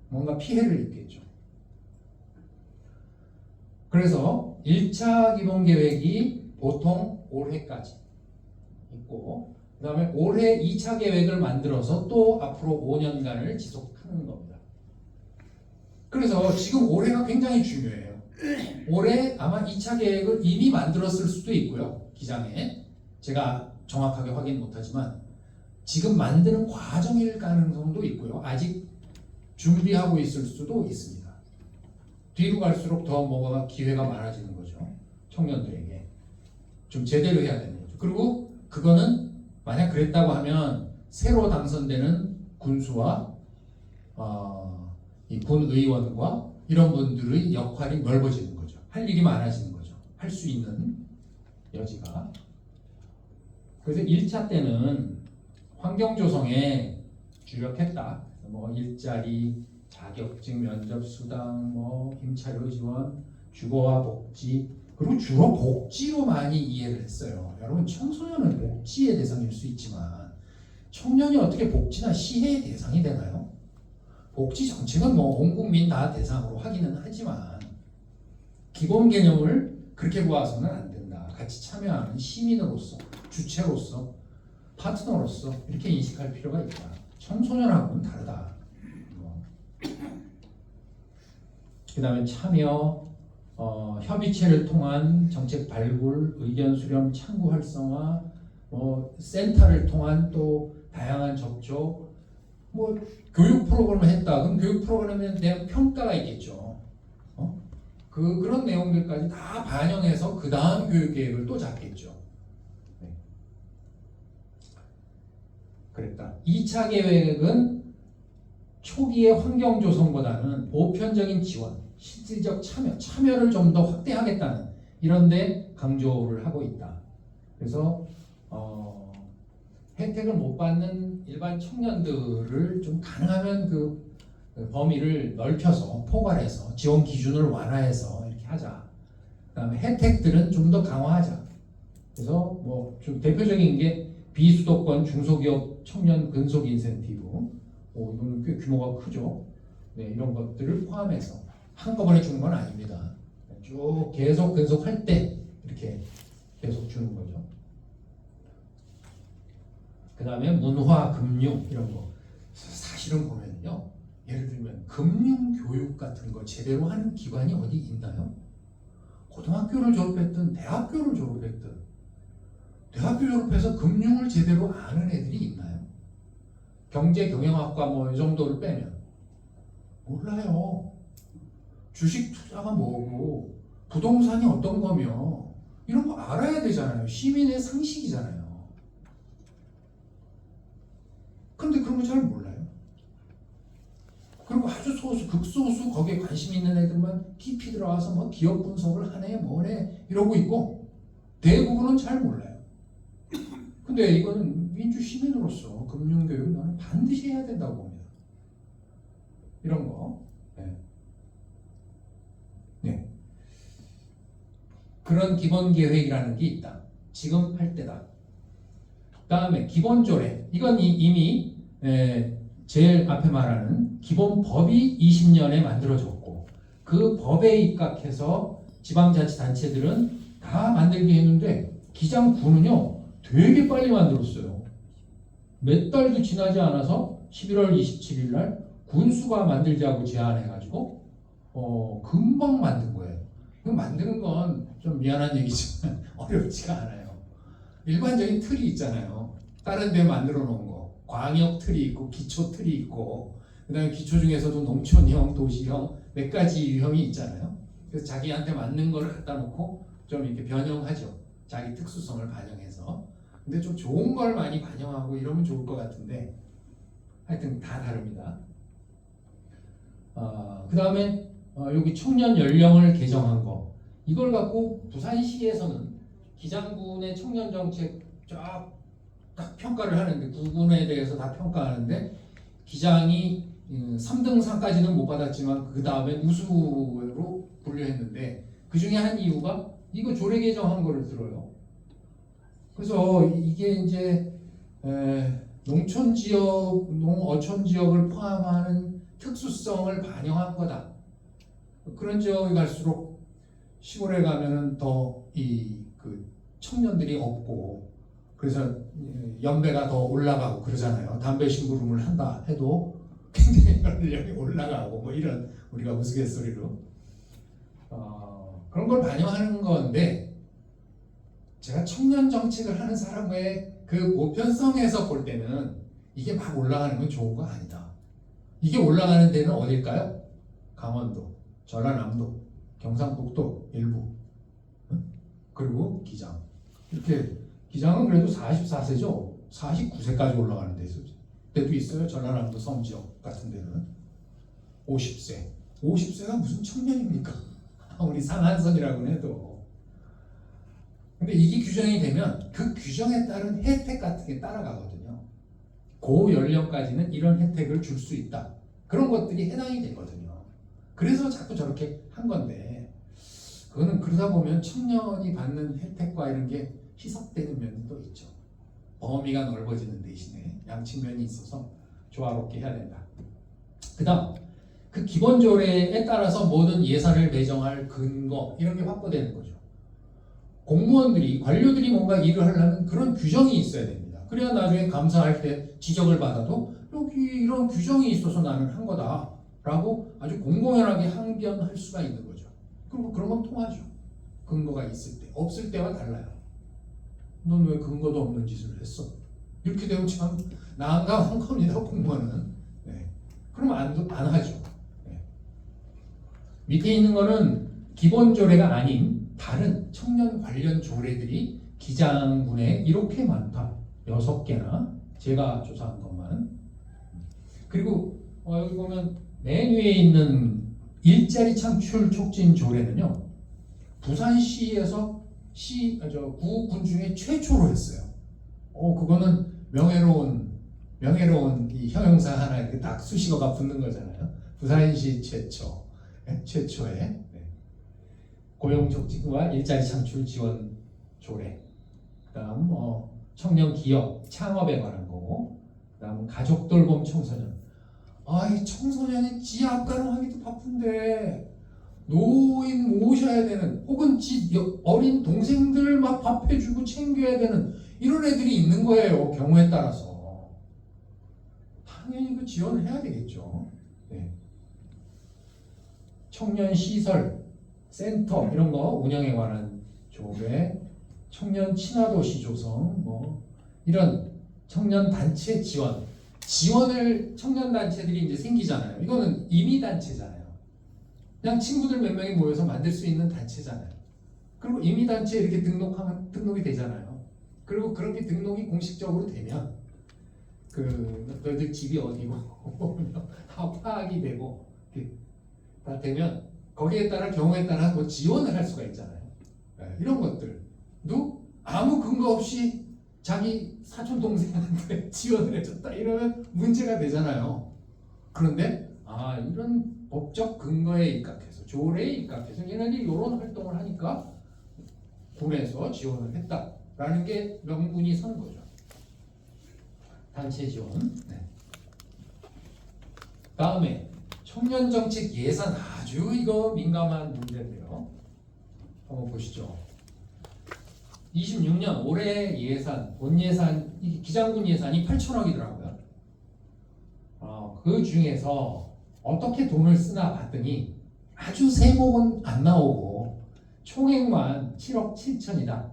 뭔가 피해를 입겠죠. 그래서 1차 기본계획이 보통 올해까지 있고 그 다음에 올해 2차 계획을 만들어서 또 앞으로 5년간을 지속하는 겁니다. 그래서 지금 올해가 굉장히 중요해요. 올해 아마 2차 계획을 이미 만들었을 수도 있고요. 기장에 제가 정확하게 확인 못하지만 지금 만드는 과정일 가능성도 있고요. 아직 준비하고 있을 수도 있습니다. 뒤로 갈수록 더 뭐가 기회가 많아지는 거죠. 청년들에게 좀 제대로 해야 되는 거죠. 그리고 그거는 만약 그랬다고 하면 새로 당선되는 군수와 이 군의원과 이런 분들의 역할이 넓어지는 거죠. 할 일이 많아지는 거죠. 할 수 있는 여지가. 그래서 1차 때는 환경 조성에 주력했다. 일자리, 자격증, 면접 수당, 임차료 지원, 주거와 복지, 그리고 주로 복지로 많이 이해를 했어요. 여러분 청소년은 복지의 대상일 수 있지만 청년이 어떻게 복지나 시혜의 대상이 되나요? 복지 정책은 온 국민 다 대상으로 하기는 하지만 기본 개념을 그렇게 보아서는 안 된다. 같이 참여하는 시민으로서, 주체로서, 파트너로서 이렇게 인식할 필요가 있다. 청소년하고는 다르다. 그 다음에 참여, 협의체를 통한 정책 발굴, 의견 수렴, 창구 활성화, 센터를 통한 또 다양한 접촉, 교육 프로그램을 했다. 그럼 교육 프로그램에 대한 평가가 있겠죠. 그런 내용들까지 다 반영해서 그 다음 교육 계획을 또 잡겠죠. 네. 그랬다. 2차 계획은 초기의 환경 조성보다는 보편적인 지원, 실질적 참여를 좀 더 확대하겠다는 이런데 강조를 하고 있다. 그래서 혜택을 못 받는 일반 청년들을 좀 가능하면 그 범위를 넓혀서 포괄해서 지원 기준을 완화해서 이렇게 하자. 그다음에 혜택들은 좀 더 강화하자. 그래서 뭐 좀 대표적인 게 비수도권 중소기업 청년 근속 인센티브. 이거는 꽤 규모가 크죠. 네, 이런 것들을 포함해서 한꺼번에 주는 건 아닙니다. 쭉 계속 근속할 때 이렇게 계속 주는 거죠. 그 다음에 문화, 금융 이런 거. 사실은 보면요. 예를 들면 금융교육 같은 거 제대로 하는 기관이 어디 있나요? 고등학교를 졸업했든 대학교를 졸업했든 대학교 졸업해서 금융을 제대로 아는 애들이 있나요? 경제경영학과 뭐 이 정도를 빼면 몰라요. 주식 투자가 뭐고 부동산이 어떤 거며 이런 거 알아야 되잖아요. 시민의 상식이잖아요. 근데 그런 거 잘 몰라요. 그리고 아주 소수, 극소수 거기에 관심 있는 애들만 깊이 들어와서 뭐 기업 분석을 하네 뭐네 이러고 있고 대부분은 잘 몰라요. 근데 이거는 민주 시민으로서 금융교육 나는 반드시 해야 된다고 봅니다. 이런 거. 네. 네. 그런 기본 계획이라는 게 있다. 지금 할 때다. 다음에 기본 조례. 이건 이미 제일 앞에 말하는 기본 법이 20년에 만들어졌고 그 법에 입각해서 지방자치단체들은 다 만들게 했는데 기장군은요 되게 빨리 만들었어요. 몇 달도 지나지 않아서 11월 27일 날 군수가 만들자고 제안해가지고 금방 만든 거예요. 만드는 건 좀 미안한 얘기지만 어렵지가 않아요. 일반적인 틀이 있잖아요. 다른 데 만들어 놓은 거. 광역 틀이 있고 기초 틀이 있고 그 다음에 기초 중에서도 농촌형, 도시형 몇 가지 유형이 있잖아요. 그래서 자기한테 맞는 거를 갖다 놓고 좀 이렇게 변형하죠. 자기 특수성을 반영해서. 근데 좀 좋은 걸 많이 반영하고 이러면 좋을 것 같은데 하여튼 다 다릅니다. 그 다음에 여기 청년 연령을 개정한 거 이걸 갖고 부산시에서는 기장군의 청년 정책 쫙 딱 평가를 하는데 구군에 대해서 다 평가하는데 기장이 3등상까지는 못 받았지만 그 다음에 우수로 분류했는데 그 중에 한 이유가 이거 조례 개정한 거를 들어요. 그래서 이게 이제 농촌 지역, 농어촌 지역을 포함하는 특수성을 반영한 거다. 그런 지역에 갈수록 시골에 가면은 더 그 청년들이 없고 그래서 연배가 더 올라가고 그러잖아요. 담배 심부름을 한다 해도 굉장히 연령이 올라가고 뭐 이런 우리가 우스갯소리로 그런 걸 반영하는 건데 제가 청년 정책을 하는 사람의 그 보편성에서 볼 때는 이게 막 올라가는 건 좋은 거 아니다. 이게 올라가는 데는 어딜까요? 강원도, 전라남도, 경상북도 일부, 그리고 기장. 이렇게 기장은 그래도 44세죠. 49세까지 올라가는 데도 있어요. 전라남도 섬지역 같은 데는 50세. 50세가 무슨 청년입니까? 우리 상한선이라고 해도. 근데 이게 규정이 되면 그 규정에 따른 혜택 같은 게 따라가거든요. 그 연령까지는 이런 혜택을 줄 수 있다. 그런 것들이 해당이 되거든요. 그래서 자꾸 저렇게 한 건데 그거는 그러다 보면 청년이 받는 혜택과 이런 게 희석되는 면도 있죠. 범위가 넓어지는 대신에 양측면이 있어서 조화롭게 해야 된다. 그 다음 그 기본 조례에 따라서 모든 예산을 배정할 근거 이런 게 확보되는 거죠. 공무원들이 관료들이 뭔가 일을 하려면 그런 규정이 있어야 됩니다. 그래야 나중에 감사할 때 지적을 받아도 여기 이런 규정이 있어서 나는 한 거다 라고 아주 공공연하게 항변할 수가 있는 거죠. 그리고 그런 건 통하죠. 근거가 있을 때. 없을 때와 달라요. 넌 왜 근거도 없는 짓을 했어? 이렇게 되면 참 난감한 겁니다. 공무원은. 네. 그럼 안 하죠. 네. 밑에 있는 거는 기본 조례가 아닌 다른 청년 관련 조례들이 기장군에 이렇게 많다. 6개나 제가 조사한 것만. 그리고 여기 보면 맨 위에 있는 일자리 창출 촉진 조례는요, 부산시에서 구 군 중에 최초로 했어요. 그거는 명예로운 이 형용사 하나 이렇게 딱 수식어가 붙는 거잖아요. 부산시 최초, 최초의 고용 촉진과 일자리 창출 지원 조례. 그다음 청년 기업 창업에 관한 거고, 그다음 가족 돌봄 청소년. 이 청소년이 지 앞가림하기도 바쁜데 노인 모셔야 되는, 혹은 어린 동생들 막 밥 해주고 챙겨야 되는 이런 애들이 있는 거예요. 경우에 따라서 당연히 그 지원을 해야 되겠죠. 네. 청년 시설 센터 이런 거 운영에 관한 조례, 청년 친화도시 조성, 이런 청년 단체 지원을 청년 단체들이 이제 생기잖아요. 이거는 임의 단체잖아요. 그냥 친구들 몇 명이 모여서 만들 수 있는 단체잖아요. 그리고 임의 단체에 이렇게 등록하면 등록이 되잖아요. 그리고 그렇게 등록이 공식적으로 되면 너희들 집이 어디고 다 파악이 되고 다 되면 거기에 따라 경우에 따라 지원을 할 수가 있잖아요. 이런 것들도 아무 근거 없이 자기 사촌 동생한테 지원을 해줬다 이러면 문제가 되잖아요. 그런데 이런 법적 근거에 입각해서, 조례에 입각해서 얘네들이 이런 활동을 하니까 군에서 지원을 했다라는 게 명분이 서는 거죠. 단체 지원. 다음에 청년정책 예산, 아주 이거 민감한 문제인데요. 한번 보시죠. 26년 올해 예산, 본 예산, 기장군 예산이 8천억이더라고요. 그 중에서 어떻게 돈을 쓰나 봤더니 아주 세목은 안 나오고 총액만 7억 7천이다.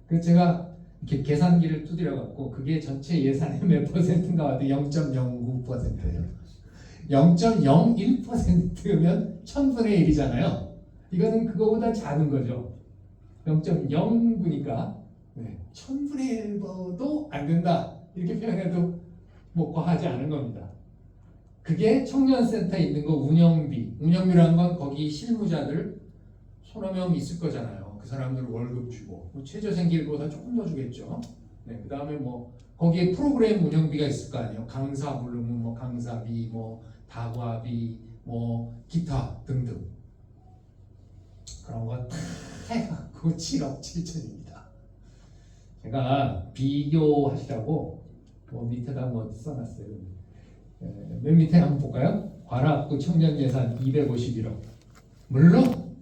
그래서 제가 이렇게 계산기를 두드려 갖고 그게 전체 예산의 몇 퍼센트인가 봤더니 0.09%예요. 0.01%면 1000분의 1이잖아요. 이거는 그거보다 작은 거죠. 0.09니까 1000분의 1도 안 된다. 이렇게 표현해도 과하지 않은 겁니다. 그게 청년센터에 있는 거 운영비라는 건 거기 실무자들 소나면 있을 거잖아요. 그 사람들 월급 주고 최저생계일보다 조금 더 주겠죠. 그 다음에 거기에 프로그램 운영비가 있을 거 아니에요. 강사 부르면 강사비, 다과비, 기타 등등 그런 거 다 해갖고 7억 7천입니다. 제가 비교하시라고 밑에다 써놨어요. 맨 밑에 한번 볼까요? 관악구 청년 예산 251억. 물론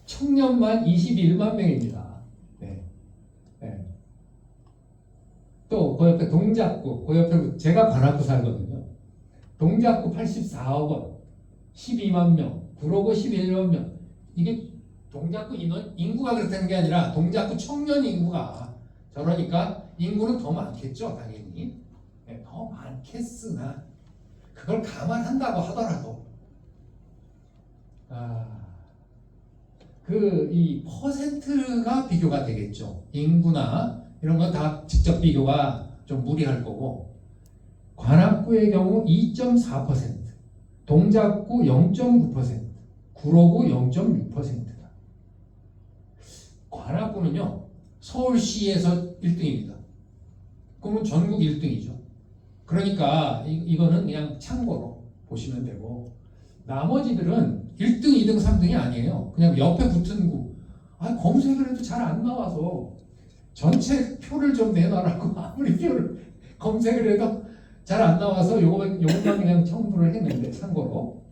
청년만 21만 명입니다. 또 그 옆에 동작구, 그 옆에 제가 관악구 살거든요. 동작구 84억 원, 12만 명, 구로구 11만 명. 이게 동작구 인구가 그렇다는 게 아니라 동작구 청년 인구가 저러니까 인구는 더 많겠죠, 당연히. 더 많겠으나 그걸 감안한다고 하더라도 이 퍼센트가 비교가 되겠죠. 인구나 이런 건 다 직접 비교가 좀 무리할 거고, 관악구의 경우 2.4%, 동작구 0.9%, 구로구 0.6%다. 관악구는요 서울시에서 1등입니다. 그러면 전국 1등이죠. 그러니까 이거는 그냥 참고로 보시면 되고, 나머지들은 1등, 2등, 3등이 아니에요. 그냥 옆에 붙은 구. 검색을 해도 잘 안 나와서 전체 표를 좀 내놔라고 아무리 표를 검색을 해도 잘 안 나와서 요것만 그냥 첨부를 했는데, 참고로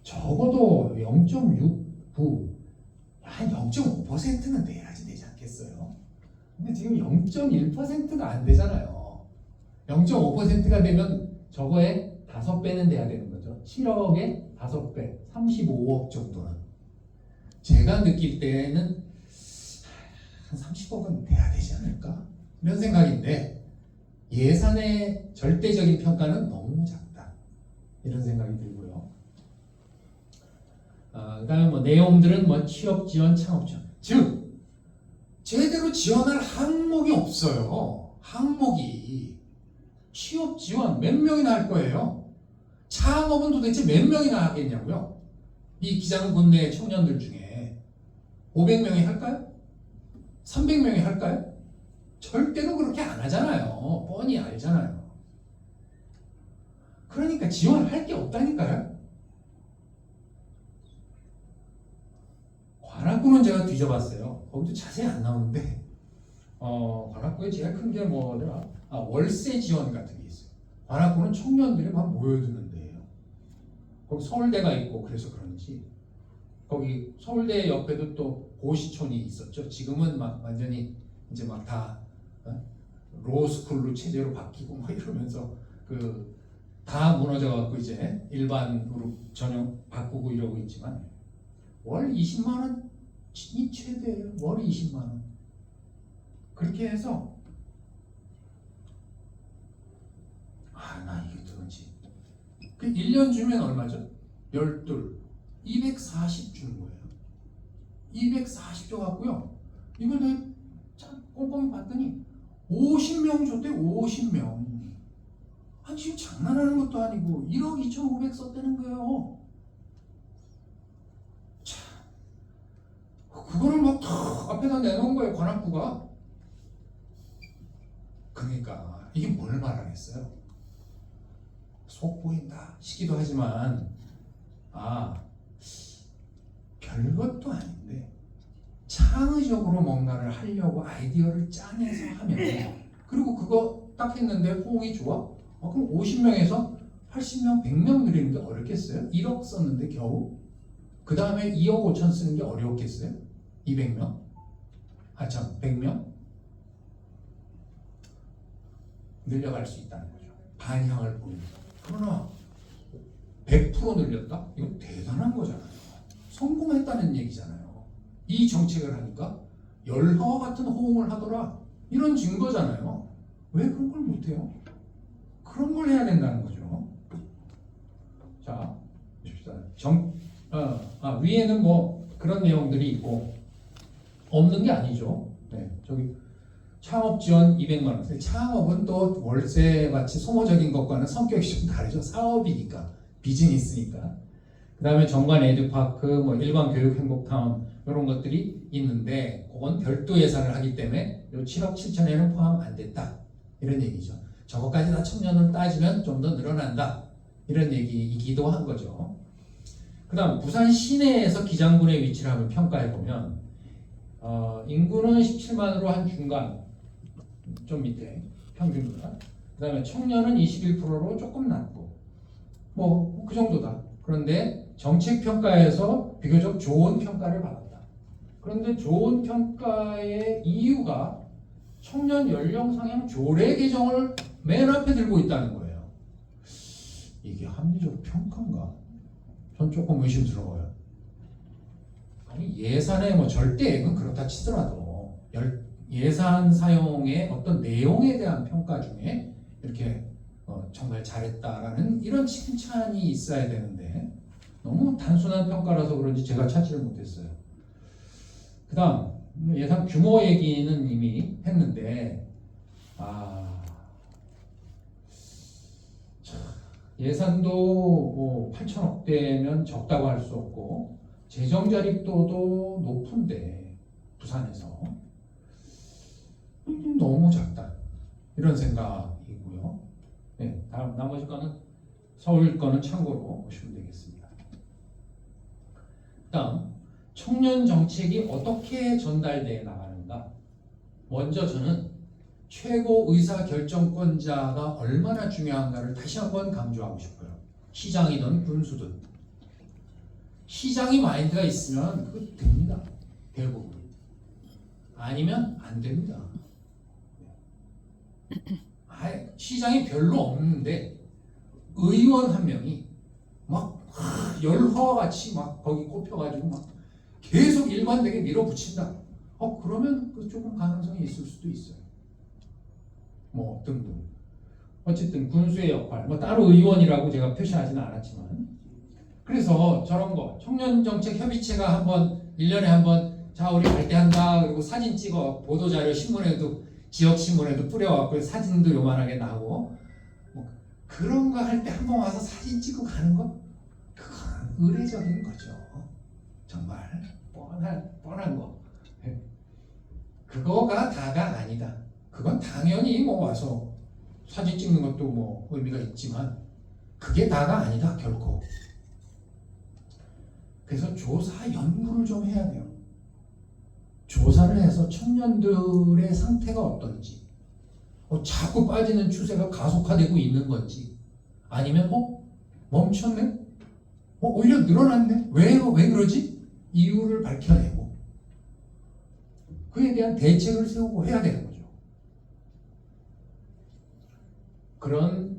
적어도 0.69, 한 0.5%는 돼야지 되지 않겠어요? 근데 지금 0.1%가 안 되잖아요. 0.5%가 되면 저거에 5배는 돼야 되는 거죠. 7억에 5배, 35억 정도는. 제가 느낄 때는 한 30억은 돼야 되지 않을까? 이런 생각인데, 예산의 절대적인 평가는 너무 작다. 이런 생각이 들고요. 그 다음에 내용들은 취업 지원, 창업 지원. 즉, 제대로 지원할 항목이 없어요. 항목이 취업 지원 몇 명이나 할 거예요? 창업은 도대체 몇 명이나 하겠냐고요? 이 기장군 내 청년들 중에 500명이 할까요? 300명이 할까요? 절대로 그렇게 안 하잖아요. 뻔히 알잖아요. 그러니까 지원할 게 없다니까요. 관악구는 제가 뒤져봤어요. 거기도 자세히 안 나오는데 관악구에 제일 큰 게 뭐더라? 월세 지원 같은 게 있어요. 관악구는 청년들이 막 모여드는 데예요. 거기 서울대가 있고 그래서 그런지 거기 서울대 옆에도 또 고시촌이 있었죠. 지금은 막 완전히 이제 막 다 로스쿨로 체제로 바뀌고 막 이러면서 그 다 무너져 갖고 이제 일반으로 전형 바꾸고 이러고 있지만 월 20만 원이 최대예요. 월 20만 원. 그렇게 해서 나 이게 도대체 그 1년 주면 얼마죠? 240 주는 거예요. 240 줘갖고요. 이걸 내가 꼼꼼히 봤더니 50명 줬대. 50명. 지금 장난하는 것도 아니고 1억 2,500 썼다는 거예요. 참, 그거를 막 탁 앞에다 내놓은 거예요. 관악구가. 그러니까 이게 뭘 말하겠어요? 속 보인다 시기도 하지만 별것도 아닌데 창의적으로 뭔가를 하려고 아이디어를 짜내서 하면 그리고 그거 딱 했는데 호응이 좋아? 그럼 50명에서 80명, 100명 늘리는 게 어렵겠어요? 1억 썼는데 겨우? 그 다음에 2억 5천 쓰는 게 어려웠겠어요? 200명? 100명? 늘려갈 수 있다는 거죠. 반향을 보입니다. 그러나 100% 늘렸다? 이건 대단한 거잖아요. 성공했다는 얘기잖아요. 이 정책을 하니까 열화와 같은 호응을 하더라. 이런 증거잖아요. 왜 그런 걸 못해요? 그런 걸 해야 된다는 거죠. 자, 보십시다. 위에는 뭐 그런 내용들이 있고 없는 게 아니죠. 네, 저기 창업 지원 200만 원. 창업은 또 월세 같이 소모적인 것과는 성격이 좀 다르죠. 사업이니까, 비즈니스니까. 그 다음에 정관 에듀파크, 뭐 일반 교육 행복타운 이런 것들이 있는데 그건 별도 예산을 하기 때문에 요 7억 7천에는 포함 안 됐다. 이런 얘기죠. 저것까지 다 청년을 따지면 좀 더 늘어난다. 이런 얘기이기도 한 거죠. 그 다음 부산 시내에서 기장군의 위치를 한번 평가해 보면 인구는 17만으로 한 중간 좀 밑에 평균보다. 그 다음에 청년은 21%로 조금 낮고 뭐 그 정도다. 그런데 정책 평가에서 비교적 좋은 평가를 받았다. 그런데 좋은 평가의 이유가 청년 연령 상향 조례 개정을 맨 앞에 들고 있다는 거예요. 이게 합리적 평가인가? 전 조금 의심스러워요. 아니 예산의 뭐 절대액은 그렇다 치더라도 예산 사용의 어떤 내용에 대한 평가 중에 이렇게 정말 잘했다라는 이런 칭찬이 있어야 되는데 너무 단순한 평가라서 그런지 제가 찾지를 못했어요. 그 다음 예산 규모 얘기는 이미 했는데 예산도 뭐 8천억대면 적다고 할 수 없고 재정 자립도도 높은데 부산에서 너무 작다 이런 생각이고요. 네, 다음 나머지 거는 서울 거는 참고로 보시면 되겠습니다. 다음 청년 정책이 어떻게 전달되어 나가는가? 먼저 저는 최고 의사 결정권자가 얼마나 중요한가를 다시 한번 강조하고 싶어요. 시장이든 군수든 시장이 마인드가 있으면 그거 됩니다. 대부분 아니면 안 됩니다. 시장이 별로 없는데 의원 한 명이 막 열화와 같이 막 거기 꼽혀가지고 막 계속 일관되게 밀어붙인다. 그러면 그 조금 가능성이 있을 수도 있어요. 뭐 등등. 어쨌든 군수의 역할, 뭐 따로 의원이라고 제가 표시하지는 않았지만, 그래서 저런 거 청년정책 협의체가 한번 1년에 한번 자 우리 갈 때 한다. 그리고 사진 찍어 보도자료 신문에도 지역 신문에도 뿌려갖고 사진도 요만하게 나오고 뭐 그런 거 할 때 한번 와서 사진 찍고 가는 거 그건 의례적인 거죠. 정말 뻔한 거. 그거가 다가 아니다. 그건 당연히 뭐 와서 사진 찍는 것도 뭐 의미가 있지만 그게 다가 아니다 결코. 그래서 조사 연구를 좀 해야 돼요. 조사를 해서 청년들의 상태가 어떤지, 자꾸 빠지는 추세가 가속화되고 있는 건지, 아니면 멈췄네, 오히려 늘어났네, 왜 그러지? 이유를 밝혀내고 그에 대한 대책을 세우고 해야 되는 거죠. 그런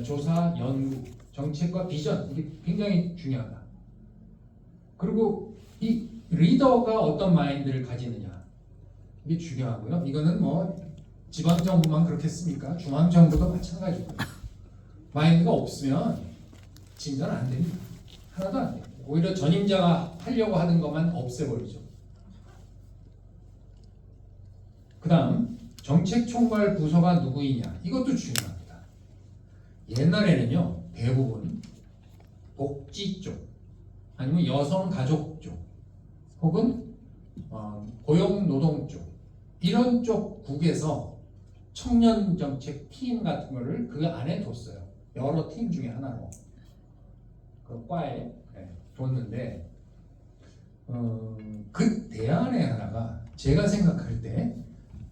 조사, 연구, 정책과 비전 이게 굉장히 중요하다. 그리고 이 리더가 어떤 마인드를 가지느냐 이게 중요하고요. 이거는 뭐 지방정부만 그렇겠습니까? 중앙정부도 마찬가지고요. 마인드가 없으면 진전 안 됩니다. 하나도 안 돼요. 오히려 전임자가 하려고 하는 것만 없애버리죠. 그 다음 정책총괄 부서가 누구이냐 이것도 중요합니다. 옛날에는요 대부분 복지 쪽 아니면 여성가족 쪽 혹은 고용노동 쪽 이런 쪽 국에서 청년정책 팀 같은 거를 그 안에 뒀어요. 여러 팀 중에 하나로 그 과에 뒀는데 그 대안의 하나가 제가 생각할 때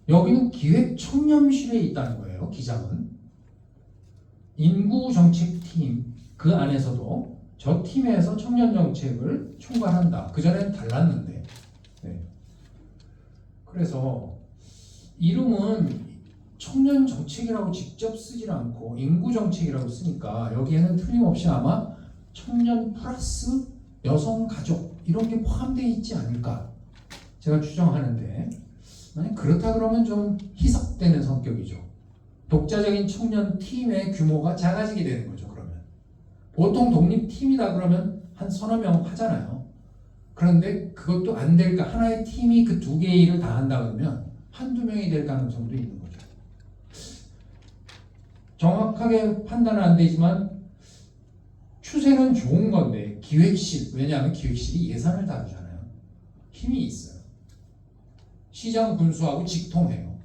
여기는 기획청렴실에 있다는 거예요. 기장은 인구정책팀 그 안에서도 저 팀에서 청년정책을 총괄한다. 그전에는 달랐는데 그래서 이름은 청년정책이라고 직접 쓰질 않고 인구정책이라고 쓰니까 여기에는 틀림없이 아마 청년 플러스 여성가족 이런 게 포함되어 있지 않을까 제가 추정하는데 만약 그렇다 그러면 좀 희석되는 성격이죠. 독자적인 청년팀의 규모가 작아지게 되는 거죠. 그러면 보통 독립팀이다 그러면 한 서너 명 하잖아요. 그런데 그것도 안 될까? 하나의 팀이 그 두 개의 일을 다 한다 그러면 한두 명이 될 가능성도 있는 거죠. 정확하게 판단은 안 되지만 추세는 좋은 건데 기획실, 왜냐하면 기획실이 예산을 다루잖아요. 힘이 있어요. 시장 군수하고 직통해요.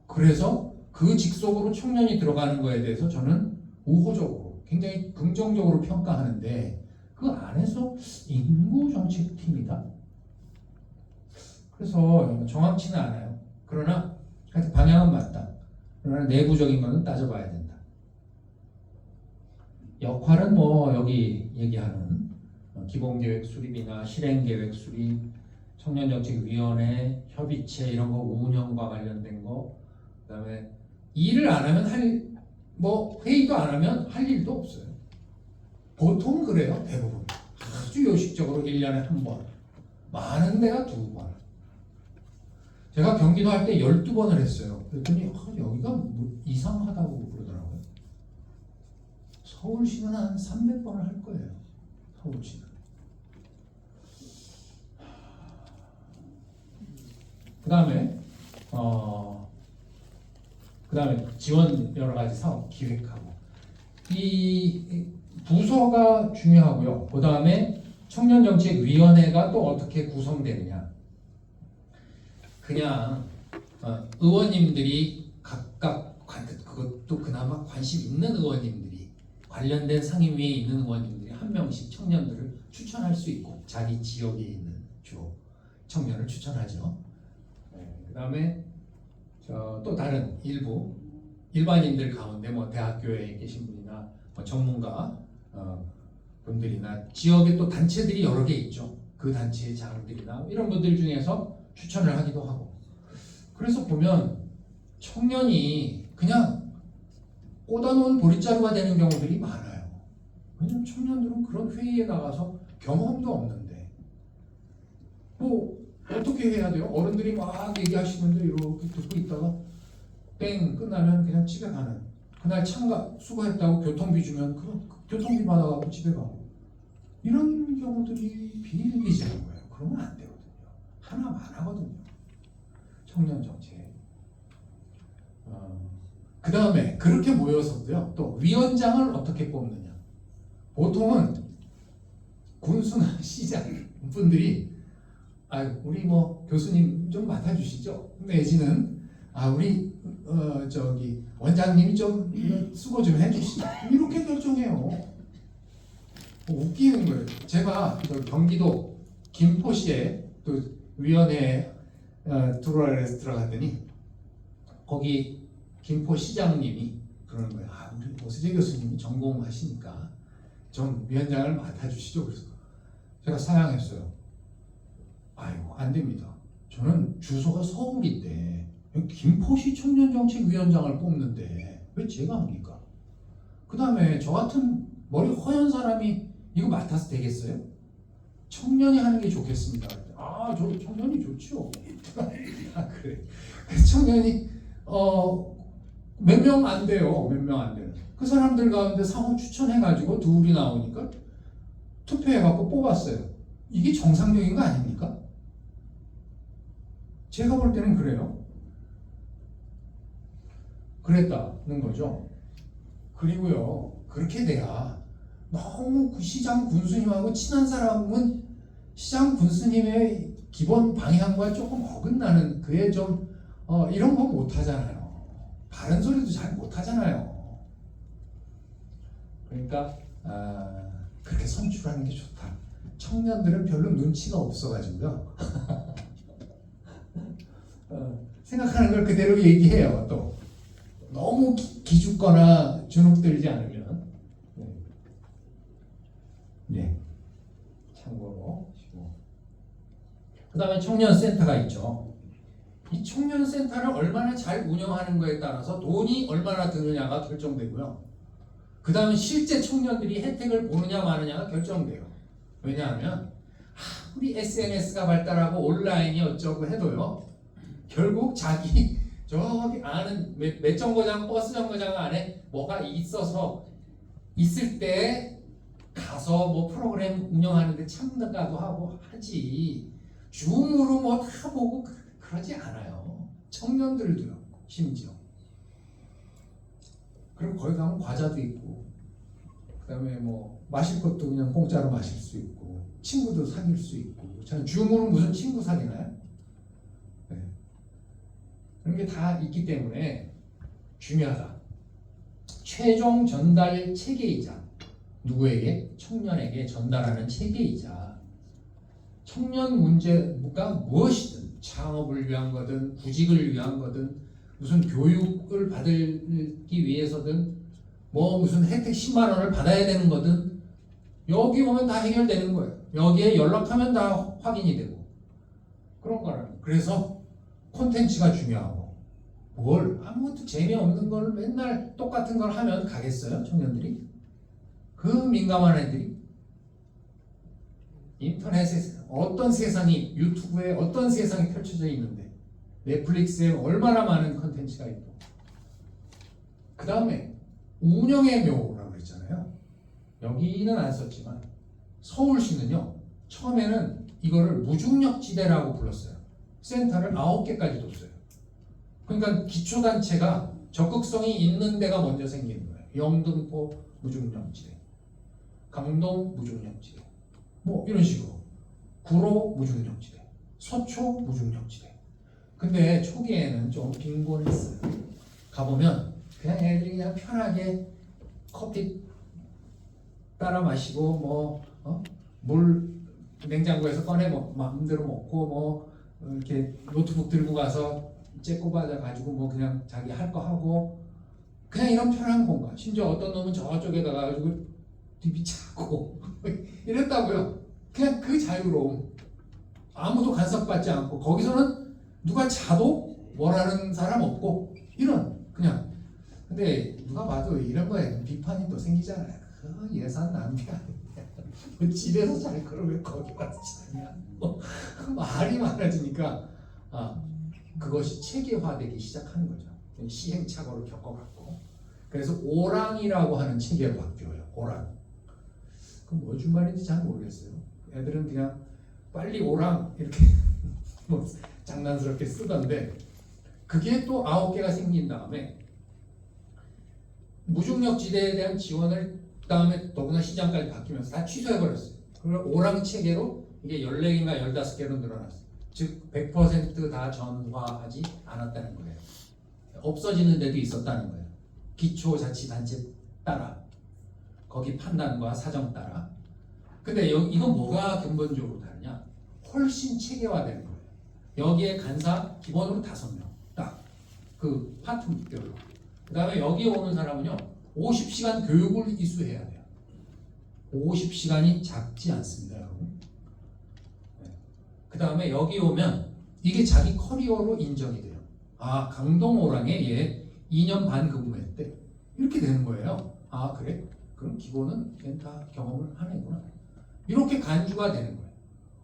그래서 그 직속으로 청년이 들어가는 거에 대해서 저는 우호적으로 굉장히 긍정적으로 평가하는데 그 안에서 인구정책팀이다. 그래서 정확치는 않아요. 그러나 하여튼 방향은 맞다. 그러나 내부적인 거는 따져봐야 된다. 역할은 뭐 여기 얘기하는 기본계획 수립이나 실행계획 수립, 청년정책위원회, 협의체 이런 거 운영과 관련된 거, 그다음에 일을 안 하면 회의도 안 하면 할 일도 없어요. 보통 그래요. 대부분 아주 요식적으로 1년에 한 번, 많은 데가 2번. 제가 경기도 할 때 12번을 했어요. 그랬더니 여기가 뭐 이상하다고 그러더라고요. 서울시는 한 300번을 할 거예요. 서울시는. 그 다음에 지원 여러 가지 사업 기획하고 이 부서가 중요하고요. 그 다음에 청년정책위원회가 또 어떻게 구성되느냐. 그냥 의원님들이 각각 그것도 그나마 관심 있는 의원님들이 관련된 상임위에 있는 의원님들이 한 명씩 청년들을 추천할 수 있고 자기 지역에 있는 주로 청년을 추천하죠. 그 다음에 또 다른 일부 일반인들 가운데 뭐 대학교에 계신 분이나 뭐 전문가 분들이나 지역에 또 단체들이 여러 개 있죠. 그 단체의 장들이나 이런 분들 중에서 추천을 하기도 하고. 그래서 보면 청년이 그냥 꽂아놓은 보릿자루가 되는 경우들이 많아요. 왜냐면 청년들은 그런 회의에 나가서 경험도 없는데 뭐 어떻게 해야 돼요? 어른들이 막 얘기하시는데 이렇게 듣고 있다가 땡 끝나면 그냥 집에 가는. 그날 참가 수고했다고 교통비 주면 그 교통비 받아가고 집에 가고 이런 경우들이 비일비재한 거예요. 그러면 안 되거든요. 하나만 하거든요. 청년 정책. 그 다음에 그렇게 모여서도요, 또 위원장을 어떻게 뽑느냐. 보통은 군수나 시장 분들이 우리 뭐 교수님 좀 맡아주시죠. 내지는 우리 저기 원장님이 좀 수고 좀 해주시죠. 이렇게 결정해요. 웃기는 거예요. 제가 경기도 김포시에 또 위원회에 들어갔더니 거기 김포시장님이 그러는 거예요. 우리 오수재 교수님이 전공하시니까 좀 위원장을 맡아주시죠. 그래서 제가 사양했어요. 안 됩니다. 저는 주소가 서울인데 김포시 청년정책위원장을 뽑는데 왜 제가 합니까? 그 다음에 저 같은 머리 허연 사람이 이거 맡아서 되겠어요? 청년이 하는 게 좋겠습니다. 저 청년이 좋죠. 그래. 그 청년이 몇 명 안 돼요. 몇 명 안 되는. 그 사람들 가운데 상호 추천해가지고 둘이 나오니까 투표해갖고 뽑았어요. 이게 정상적인 거 아닙니까? 제가 볼 때는 그래요. 그랬다는 거죠. 그리고요, 그렇게 돼야 너무 그 시장 군수님하고 친한 사람은 시장 군수님의 기본 방향과 조금 어긋나는 그에 좀 이런 거 못하잖아요. 바른 소리도 잘 못하잖아요. 그러니까 그렇게 선출하는 게 좋다. 청년들은 별로 눈치가 없어가지고요. 생각하는 걸 그대로 얘기해요. 또 너무 기죽거나 주눅들지 않으면. 네. 참고로. 그 다음에 청년센터가 있죠. 이 청년센터를 얼마나 잘 운영하는 거에 따라서 돈이 얼마나 드느냐가 결정되고요. 그 다음에 실제 청년들이 혜택을 보느냐 마느냐가 결정돼요. 왜냐하면 우리 SNS가 발달하고 온라인이 어쩌고 해도요, 결국 자기 저기 아는 몇 정거장, 버스 정거장 안에 뭐가 있어서 있을 때 가서 뭐 프로그램 운영하는데 참가도 하고 하지, 줌으로 뭐 다 보고 그러지 않아요. 청년들도요, 심지어. 그리고 거기 가면 과자도 있고, 그 다음에 뭐 마실 것도 그냥 공짜로 마실 수 있고, 친구도 사귈 수 있고. 저는 줌으로 무슨 친구 사귀나요? 네. 그런 게 다 있기 때문에 중요하다. 최종 전달 체계이자, 누구에게? 청년에게 전달하는 체계이자, 청년 문제가 무엇이든 창업을 위한 거든 구직을 위한 거든 무슨 교육을 받기 위해서든 뭐 무슨 혜택 10만 원을 받아야 되는 거든 여기 오면 다 해결되는 거예요. 여기에 연락하면 다 확인이 되고 그런 거라는 거예요. 그래서 콘텐츠가 중요하고, 뭘 아무것도 재미없는 걸 맨날 똑같은 걸 하면 가겠어요? 청년들이? 그 민감한 애들이? 인터넷에 어떤 세상이, 유튜브에 어떤 세상이 펼쳐져 있는데, 넷플릭스에 얼마나 많은 컨텐츠가 있고, 그 다음에 운영의 묘라고 그랬잖아요. 여기는 안 썼지만 서울시는요, 처음에는 이거를 무중력지대라고 불렀어요. 센터를 9개까지 뒀어요. 그러니까 기초단체가 적극성이 있는 데가 먼저 생기는 거예요. 영등포 무중력지대, 강동 무중력지대, 뭐 이런 식으로. 구로 무중력지대, 서초 무중력지대. 근데 초기에는 좀 빈곤했어요. 가보면 그냥 애들이 그냥 편하게 커피 따라 마시고 물 냉장고에서 꺼내 마음대로 먹고 이렇게 노트북 들고 가서 째꼬 받아 가지고 그냥 자기 할 거 하고, 그냥 이런 편한 공간. 심지어 어떤 놈은 저쪽에다 가지고 TV 차고 이랬다고요. 그냥 그 자유로움, 아무도 간섭받지 않고, 거기서는 누가 자도 뭐라는 사람 없고, 이런 그냥. 근데 누가 봐도 이런 거에 비판이 또 생기잖아요. 그 예산 낭비 아니냐, 집에서 잘 그걸 왜 거기 가서 자냐, 말이 많아지니까 그것이 체계화되기 시작하는 거죠. 시행착오를 겪어갔고, 그래서 오랑이라고 하는 체계로 바뀌어요. 오랑. 그 무슨 말인지 잘 모르겠어요. 애들은 그냥 빨리 오랑 이렇게 장난스럽게 쓰던데, 그게 또 9개가 생긴 다음에 무중력 지대에 대한 지원을 그다음에 더구나 시장까지 바뀌면서 다 취소해버렸어요. 그걸 오랑 체계로 이게 14개인가 15개로 늘어났어요. 즉 100% 다 전화하지 않았다는 거예요. 없어지는 데도 있었다는 거예요. 기초자치단체 따라, 거기 판단과 사정 따라. 근데 이건 뭐가 근본적으로 다르냐? 훨씬 체계화되는 거예요. 여기에 간사 기본으로 5명 딱 그 파트별로. 그 다음에 여기에 오는 사람은요 50시간 교육을 이수해야 돼요. 50시간이 작지 않습니다, 여러분. 그 다음에 여기 오면 이게 자기 커리어로 인정이 돼요. 아, 강동호랑에 얘 2년 반 근무했대. 이렇게 되는 거예요. 아, 그래? 그럼 기본은 걔는 다 경험을 하는구나. 이렇게 간주가 되는 거예요.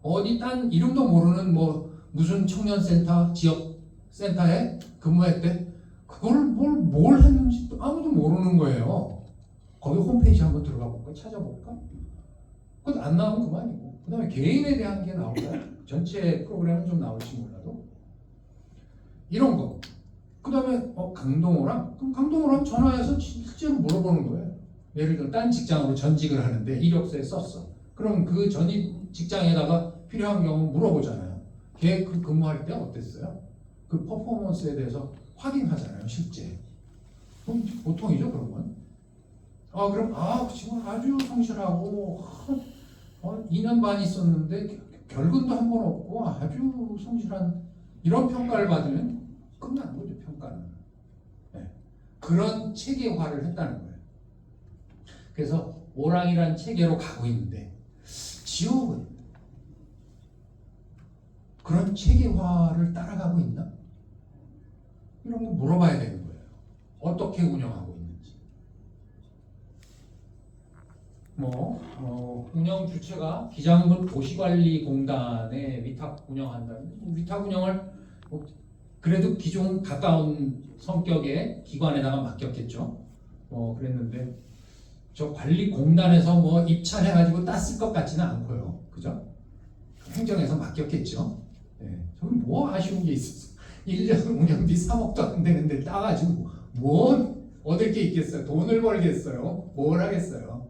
어디 딴 이름도 모르는 뭐 무슨 청년센터, 지역센터에 근무했대. 그걸 뭘 했는지 또 아무도 모르는 거예요. 거기 홈페이지 한번 들어가 볼까? 찾아볼까? 그것도 안 나오면 그만이고. 그 다음에 개인에 대한 게 나올까요? 전체 프로그램은 좀 나올지 몰라도. 이런 거. 그 다음에 강동호랑? 그럼 강동호랑 전화해서 실제로 물어보는 거예요. 예를 들어 딴 직장으로 전직을 하는데 이력서에 썼어. 그럼 그 전입 직장에다가 필요한 경우 물어보잖아요. 걔 그 근무할 때 어땠어요? 그 퍼포먼스에 대해서 확인하잖아요, 실제. 그럼 보통이죠, 그런 건. 그럼 그 친구 아주 성실하고 2년 반 있었는데 결근도 한 번 없고 아주 성실한 이런 평가를 받으면 끝나는 거죠, 평가는. 네. 그런 체계화를 했다는 거예요. 그래서 오랑이란 체계로 가고 있는데 지옥은 그런 체계화를 따라가고 있나? 이런 거 물어봐야 되는 거예요. 어떻게 운영하고 있는지. 운영 주체가 기장군 도시관리공단에 위탁 운영한다는, 위탁 운영을 그래도 기존 가까운 성격의 기관에다가 맡겼겠죠. 그랬는데 저 관리공단에서 입찰해가지고 땄을 것 같지는 않고요. 그죠? 행정에서 맡겼겠죠. 네. 저는 아쉬운 게 있었어. 1년 운영비 3억도 안 되는데 따가지고 얻을 게 있겠어요? 돈을 벌겠어요? 뭘 하겠어요?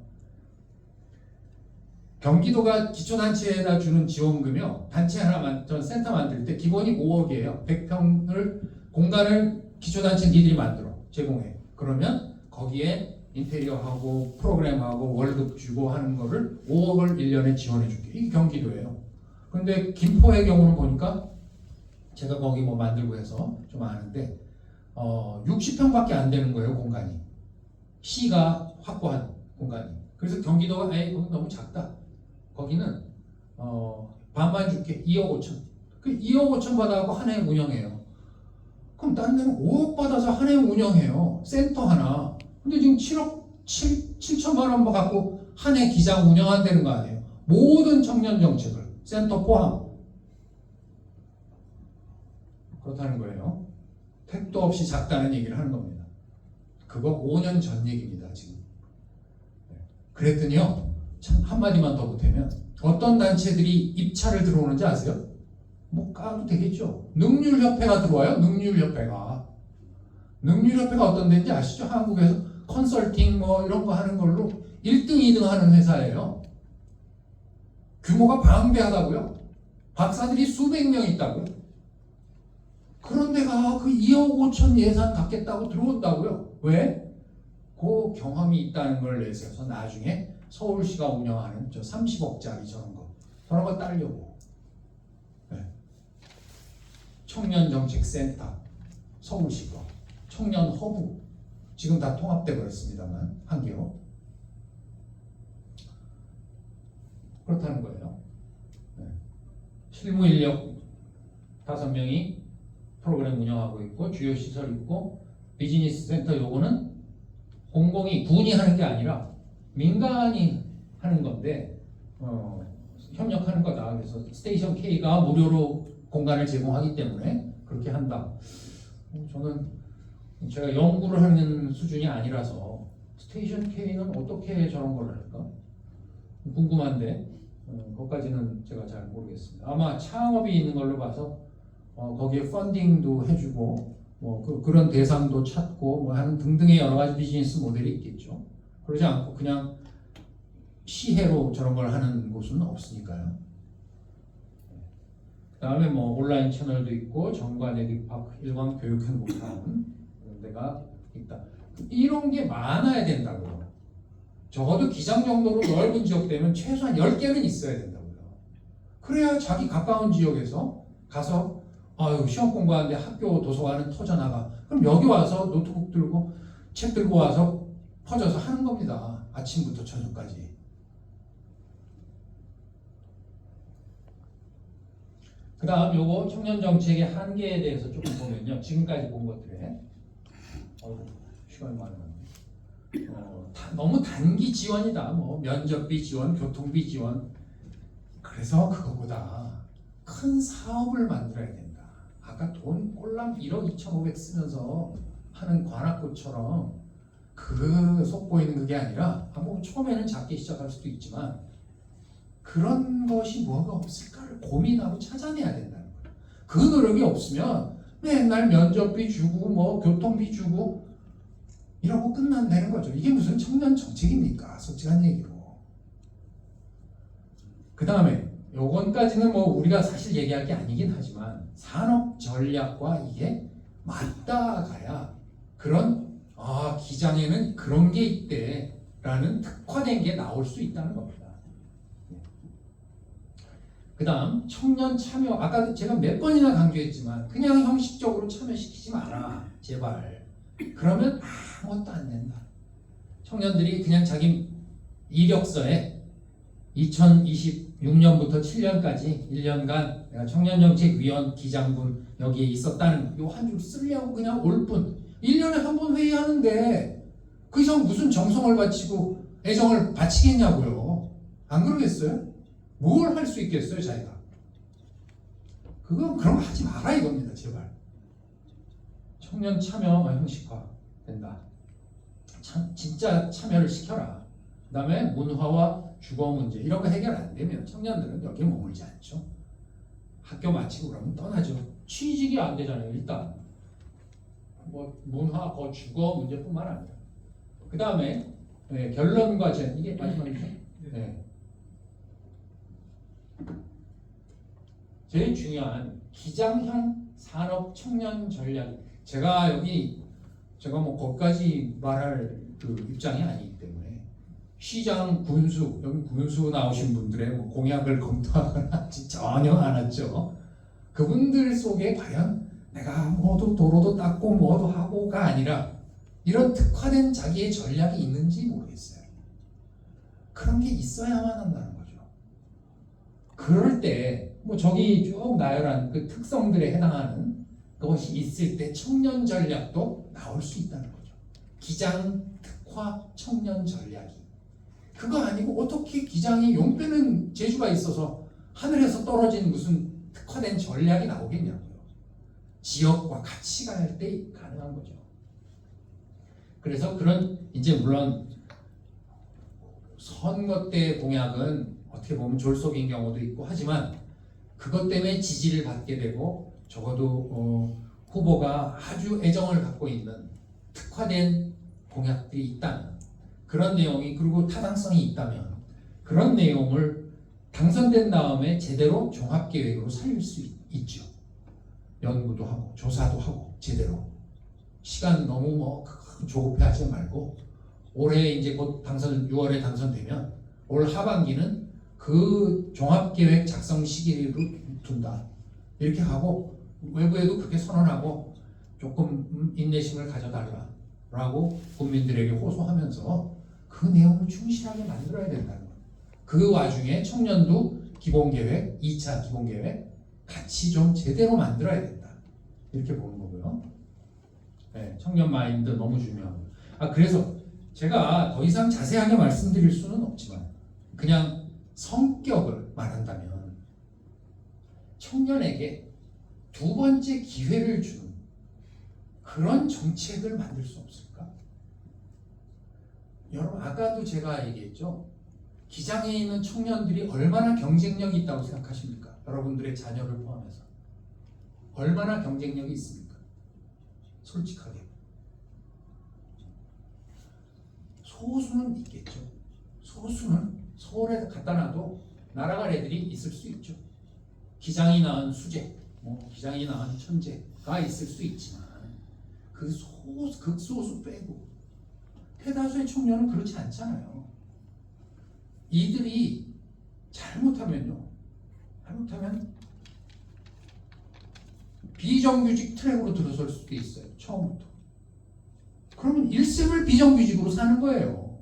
경기도가 기초단체에다 주는 지원금이요. 단체 하나 센터 만들 때 기본이 5억이에요. 100평을 공간을 기초단체 니들이 만들어 제공해. 그러면 거기에 인테리어하고 프로그램하고 월급 주고 하는 거를 5억을 1년에 지원해 줄게. 이게 경기도예요. 그런데 김포의 경우는 보니까 제가 거기 만들고 해서 좀 아는데 60평밖에 안 되는 거예요, 공간이. 시가 확보한 공간이. 그래서 경기도가 거기 너무 작다. 거기는 반만 줄게. 2억 5천. 그 2억 5천 받아갖고 한 해 운영해요. 그럼 딴 데는 5억 받아서 한 해 운영해요. 센터 하나. 근데 지금 7천만 원 갖고 한 해 기장 운영한다는 거 아니에요. 모든 청년 정책을 센터 포함. 그렇다는 거예요. 택도 없이 작다는 얘기를 하는 겁니다. 그거 5년 전 얘기입니다, 지금. 그랬더니요, 참 한마디만 더 보태면 어떤 단체들이 입찰을 들어오는지 아세요? 까도 되겠죠. 능률협회가 들어와요. 능률협회가 어떤 데인지 아시죠? 한국에서 컨설팅 이런 거 하는 걸로 1등, 2등 하는 회사예요. 규모가 방대하다고요. 박사들이 수백 명 있다고요. 그런 데가 그 2억 5천 예산 갖겠다고 들어온다고요. 왜? 그 경험이 있다는 걸 내세워서 나중에 서울시가 운영하는 저 30억짜리 저런 거 따려고. 네. 청년정책센터 서울시 거, 청년 허브 지금 다 통합돼 버렸습니다만 한 개로. 그렇다는 거예요. 네. 실무 인력 5명이 프로그램 운영하고 있고 주요 시설 있고 비즈니스 센터 요거는 공공이 군이 하는 게 아니라 민간이 하는 건데 협력하는 거다. 그래서 스테이션 K가 무료로 공간을 제공하기 때문에 그렇게 한다. 저는 제가 연구를 하는 수준이 아니라서 스테이션 K는 어떻게 저런 걸 할까 궁금한데 그것까지는 제가 잘 모르겠습니다. 아마 창업이 있는 걸로 봐서 거기에 펀딩도 해주고 뭐 그런 대상도 찾고 뭐 하는 등등의 여러 가지 비즈니스 모델이 있겠죠. 그러지 않고 그냥 시혜로 저런 걸 하는 곳은 없으니까요. 그다음에 뭐 온라인 채널도 있고 정관의 입학 일반 교육 행복하는 이런 데가 있다. 이런 게 많아야 된다고요. 적어도 기장 정도로 넓은 지역 되면 최소한 10개는 있어야 된다고요. 그래야 자기 가까운 지역에서 가서 아유 시험 공부하는데 학교 도서관은 터져나가. 그럼 여기 와서 노트북 들고 책 들고 와서 퍼져서 하는 겁니다. 아침부터 저녁까지. 그 다음 요거 청년 정책의 한계에 대해서 조금 보면요. 지금까지 본 것들에 시간이 많이 남네. 너무 단기 지원이다. 뭐 면접비 지원, 교통비 지원. 그래서 그거보다 큰 사업을 만들어야 된다. 아까 돈 꼴랑 1억 2,500 쓰면서 하는 관악구처럼 그 속보이는 그게 아니라 뭐 처음에는 작게 시작할 수도 있지만 그런 것이 뭐가 없을까를 고민하고 찾아내야 된다는 거예요. 그 노력이 없으면 맨날 면접비 주고 뭐 교통비 주고 이러고 끝난다는 거죠. 이게 무슨 청년 정책입니까? 솔직한 얘기로. 그 다음에 요건까지는 뭐 우리가 사실 얘기할 게 아니긴 하지만 산업 전략과 이게 맞닿아가야 그런 기장에는 그런 게 있대라는 특화된 게 나올 수 있다는 겁니다. 그 다음 청년 참여. 아까 제가 몇 번이나 강조했지만 그냥 형식적으로 참여시키지 마라 제발. 그러면 아무것도 안 된다. 청년들이 그냥 자기 이력서에 2026년부터 7년까지 1년간 내가 청년정책위원 기장군 여기에 있었다는 요 한 줄 쓰려고 그냥 올 뿐. 1년에 한 번 회의하는데 그 이상 무슨 정성을 바치고 애정을 바치겠냐고요. 안 그러겠어요? 뭘 할 수 있겠어요 자기가. 그런 거 하지 마라 이겁니다 제발. 청년 참여 형식화 된다. 진짜 참여를 시켜라. 그 다음에 문화와 주거 문제 이런 거 해결 안 되면 청년들은 여기에 머물지 않죠. 학교 마치고 그러면 떠나죠. 취직이 안 되잖아요 일단. 뭐 문화, 주거 문제뿐만 아니라. 그 다음에 결론과 이게 마지막이죠. 네. 제일 중요한 기장형 산업 청년 전략. 제가 뭐 거기까지 말할 그 입장이 아니기 때문에 시장 군수 여기 군수 나오신 분들의 뭐 공약을 검토하거나 전혀 안 했죠. 그분들 속에 과연 내가 뭐도 도로도 닦고 뭐도 하고가 아니라 이런 특화된 자기의 전략이 있는지 모르겠어요. 그런 게 있어야만 한다는 거죠. 그럴 때 뭐 저기 쭉 나열한 그 특성들에 해당하는 그것이 있을 때 청년 전략도 나올 수 있다는 거죠. 기장 특화 청년 전략이. 그거 아니고 어떻게 기장이 용 빼는 재주가 있어서 하늘에서 떨어진 무슨 특화된 전략이 나오겠냐고요. 지역과 같이 갈 때 가능한 거죠. 그래서 그런 이제 물론 선거 때 공약은 어떻게 보면 졸속인 경우도 있고 하지만 그것 때문에 지지를 받게 되고 적어도 후보가 아주 애정을 갖고 있는 특화된 공약들이 있다면 그런 내용이 그리고 타당성이 있다면 그런 내용을 당선된 다음에 제대로 종합계획으로 살릴 수 있죠. 연구도 하고 조사도 하고 제대로. 시간 너무 뭐 조급해하지 말고 올해 이제 곧 6월에 당선되면 올 하반기는 그 종합계획 작성 시기로 둔다. 이렇게 하고 외부에도 그렇게 선언하고 조금 인내심을 가져달라라고 국민들에게 호소하면서 그 내용을 충실하게 만들어야 된다는 거예요. 그 와중에 청년도 기본계획, 2차 기본계획 같이 좀 제대로 만들어야 된다. 이렇게 보는 거고요. 네, 청년 마인드 너무 중요하고. 그래서 제가 더 이상 자세하게 말씀드릴 수는 없지만 그냥 성격을 말한다면 청년에게 두 번째 기회를 주는 그런 정책을 만들 수 없을까? 여러분 아까도 제가 얘기했죠. 기장에 있는 청년들이 얼마나 경쟁력이 있다고 생각하십니까? 여러분들의 자녀를 포함해서 얼마나 경쟁력이 있습니까? 솔직하게. 소수는 있겠죠. 소수는 서울에 갖다 놔도 날아갈 애들이 있을 수 있죠. 기장이 낳은 수재, 기장이 낳은 천재가 있을 수 있지만 그 극소수 빼고 대다수의 청년은 그렇지 않잖아요. 이들이 잘못하면 비정규직 트랙으로 들어설 수도 있어요. 처음부터. 그러면 일생을 비정규직으로 사는 거예요.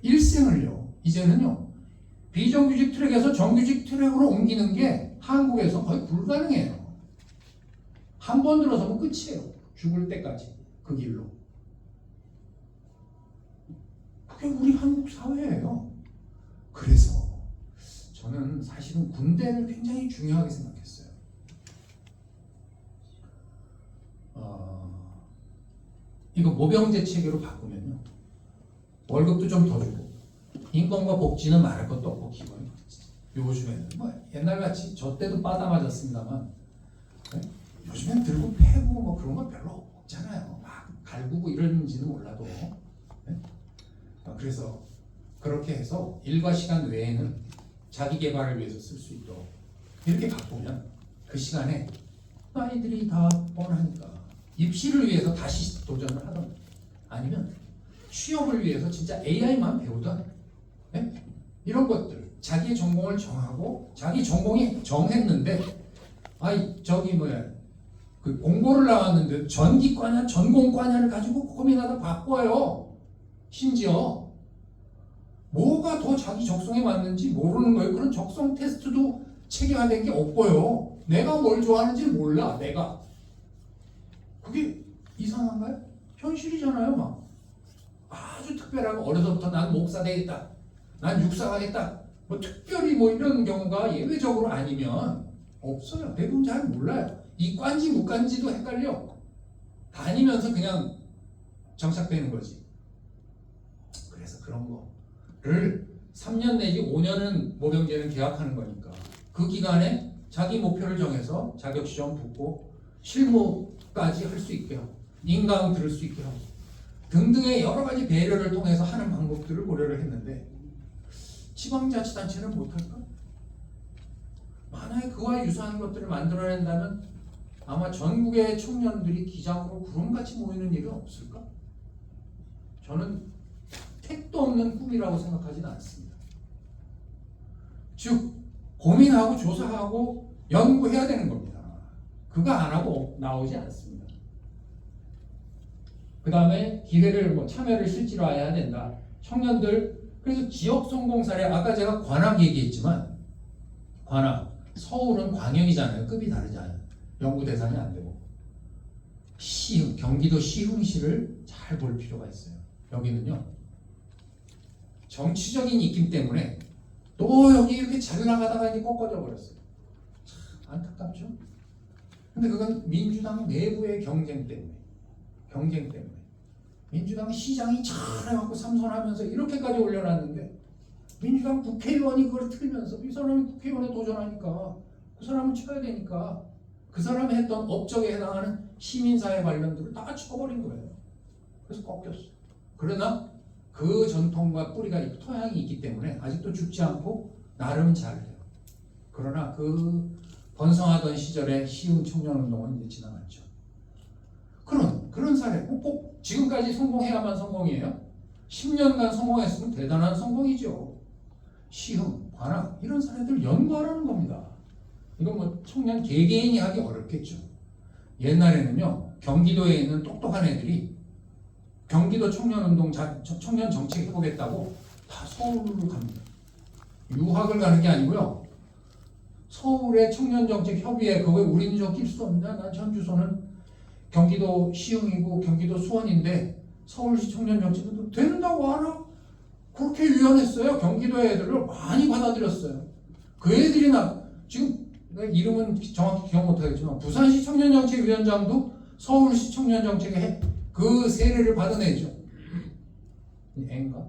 일생을요. 이제는요. 비정규직 트랙에서 정규직 트랙으로 옮기는 게 한국에서 거의 불가능해요. 한 번 들어서면 끝이에요. 죽을 때까지 그 길로. 그게 우리 한국 사회예요. 그래서 저는 사실은 군대를 굉장히 중요하게 생각했어요. 이거 모병제 체계로 바꾸면요. 월급도 좀 더 주고 인권과 복지는 말할 것도 없고 기본이 요즘에는 옛날같이 저 때도 빠다 맞았습니다만 요즘엔 들고 패고 그런 거 별로 없잖아요. 막 갈구고 이러는지는 몰라도 그래서 그렇게 해서 일과 시간 외에는 자기 개발을 위해서 쓸 수 있도록 이렇게 바꾸면 그 시간에 아이들이 다 뻔하니까 입시를 위해서 다시 도전을 하던 아니면 취업을 위해서 진짜 AI만 배우던 이런 것들 자기의 전공을 정하고 자기 전공이 정했는데 그 공고를 나왔는데 전기과냐 전공과냐를 가지고 고민하다 바꿔요. 심지어 뭐가 더 자기 적성에 맞는지 모르는 거예요. 그런 적성 테스트도 체계화된 게 없고요. 내가 뭘 좋아하는지 몰라. 내가 그게 이상한가요? 현실이잖아요. 막 아주 특별하고 어려서부터 난 목사 되겠다, 난 육사 가겠다, 특별히 이런 경우가 예외적으로 아니면 없어요. 대부분 잘 몰라요. 이과인지 무과인지도 헷갈려. 다니면서 그냥 정착되는 거지. 그래서 그런 거를 3년 내지 5년은 모병제는 계약하는 거니까 그 기간에 자기 목표를 정해서 자격시험 붙고 실무까지 할 수 있게 하고 인강 들을 수 있게 하고 등등의 여러 가지 배려를 통해서 하는 방법들을 고려를 했는데 지방자치단체는 못할까? 만약에 그와 유사한 것들을 만들어낸다면 아마 전국의 청년들이 기장으로 구름같이 모이는 일은 없을까? 저는 택도 없는 꿈이라고 생각하지는 않습니다. 즉 고민하고 조사하고 연구해야 되는 겁니다. 그거 안 하고 나오지 않습니다. 그 다음에 기회를 참여를 실제로 해야 된다. 청년들 그래서 지역 성공 사례 아까 제가 관악 얘기했지만 관악 서울은 광역이잖아요. 급이 다르잖아요. 연구 대상이 안 되고 시흥 경기도 시흥시를 잘 볼 필요가 있어요. 여기는요 정치적인 입김 때문에 또 여기 이렇게 잘 나가다가 이제 꺾어져 버렸어요. 참 안타깝죠. 근데 그건 민주당 내부의 경쟁 때문에 민주당 시장이 잘해갖고 삼선하면서 이렇게까지 올려놨는데 민주당 국회의원이 그걸 틀면서 이 사람이 국회의원에 도전하니까 그 사람을 쳐야 되니까 그 사람이 했던 업적에 해당하는 시민사회 관련들을 다 쳐버린 거예요. 그래서 꺾였어요. 그러나 그 전통과 뿌리가 토양이 있기 때문에 아직도 죽지 않고 나름 잘해요. 그러나 그 번성하던 시절의 시흥 청년운동은 이제 지나갔죠. 그런 사례 꼭 지금까지 성공해야만 성공이에요? 10년간 성공했으면 대단한 성공이죠. 시흥, 관악 이런 사례들 연구하라는 겁니다. 이건 청년 개개인이 하기 어렵겠죠. 옛날에는요 경기도에 있는 똑똑한 애들이 경기도 청년운동 청년 정책 해보겠다고 다 서울로 갑니다. 유학을 가는 게 아니고요. 서울의 청년정책협의회 그거에 우리는 저 낄 수 없냐. 난 전 주소는 경기도 시흥이고 경기도 수원인데 서울시 청년정책은 된다고 알아? 그렇게 유연했어요. 경기도 애들을 많이 받아들였어요. 그 애들이 지금 이름은 정확히 기억 못하겠지만 부산시 청년정책위원장도 서울시 청년정책에 그 세례를 받은 애죠. 애인가?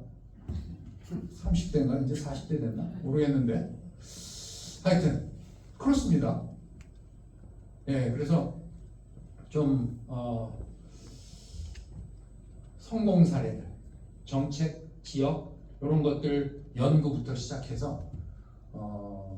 30대인가? 이제 40대 됐나? 모르겠는데 하여튼 그렇습니다. 예, 그래서 좀 성공 사례들, 정책, 지역 이런 것들 연구부터 시작해서 요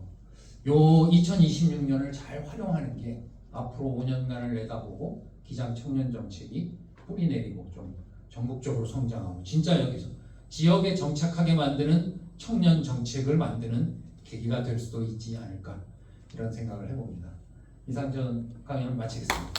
2026년을 잘 활용하는 게 앞으로 5년간을 내다보고 기장 청년 정책이 뿌리 내리고 좀 전국적으로 성장하고 진짜 여기서 지역에 정착하게 만드는 청년 정책을 만드는 계기가 될 수도 있지 않을까 이런 생각을 해봅니다. 이상 전 강연 마치겠습니다.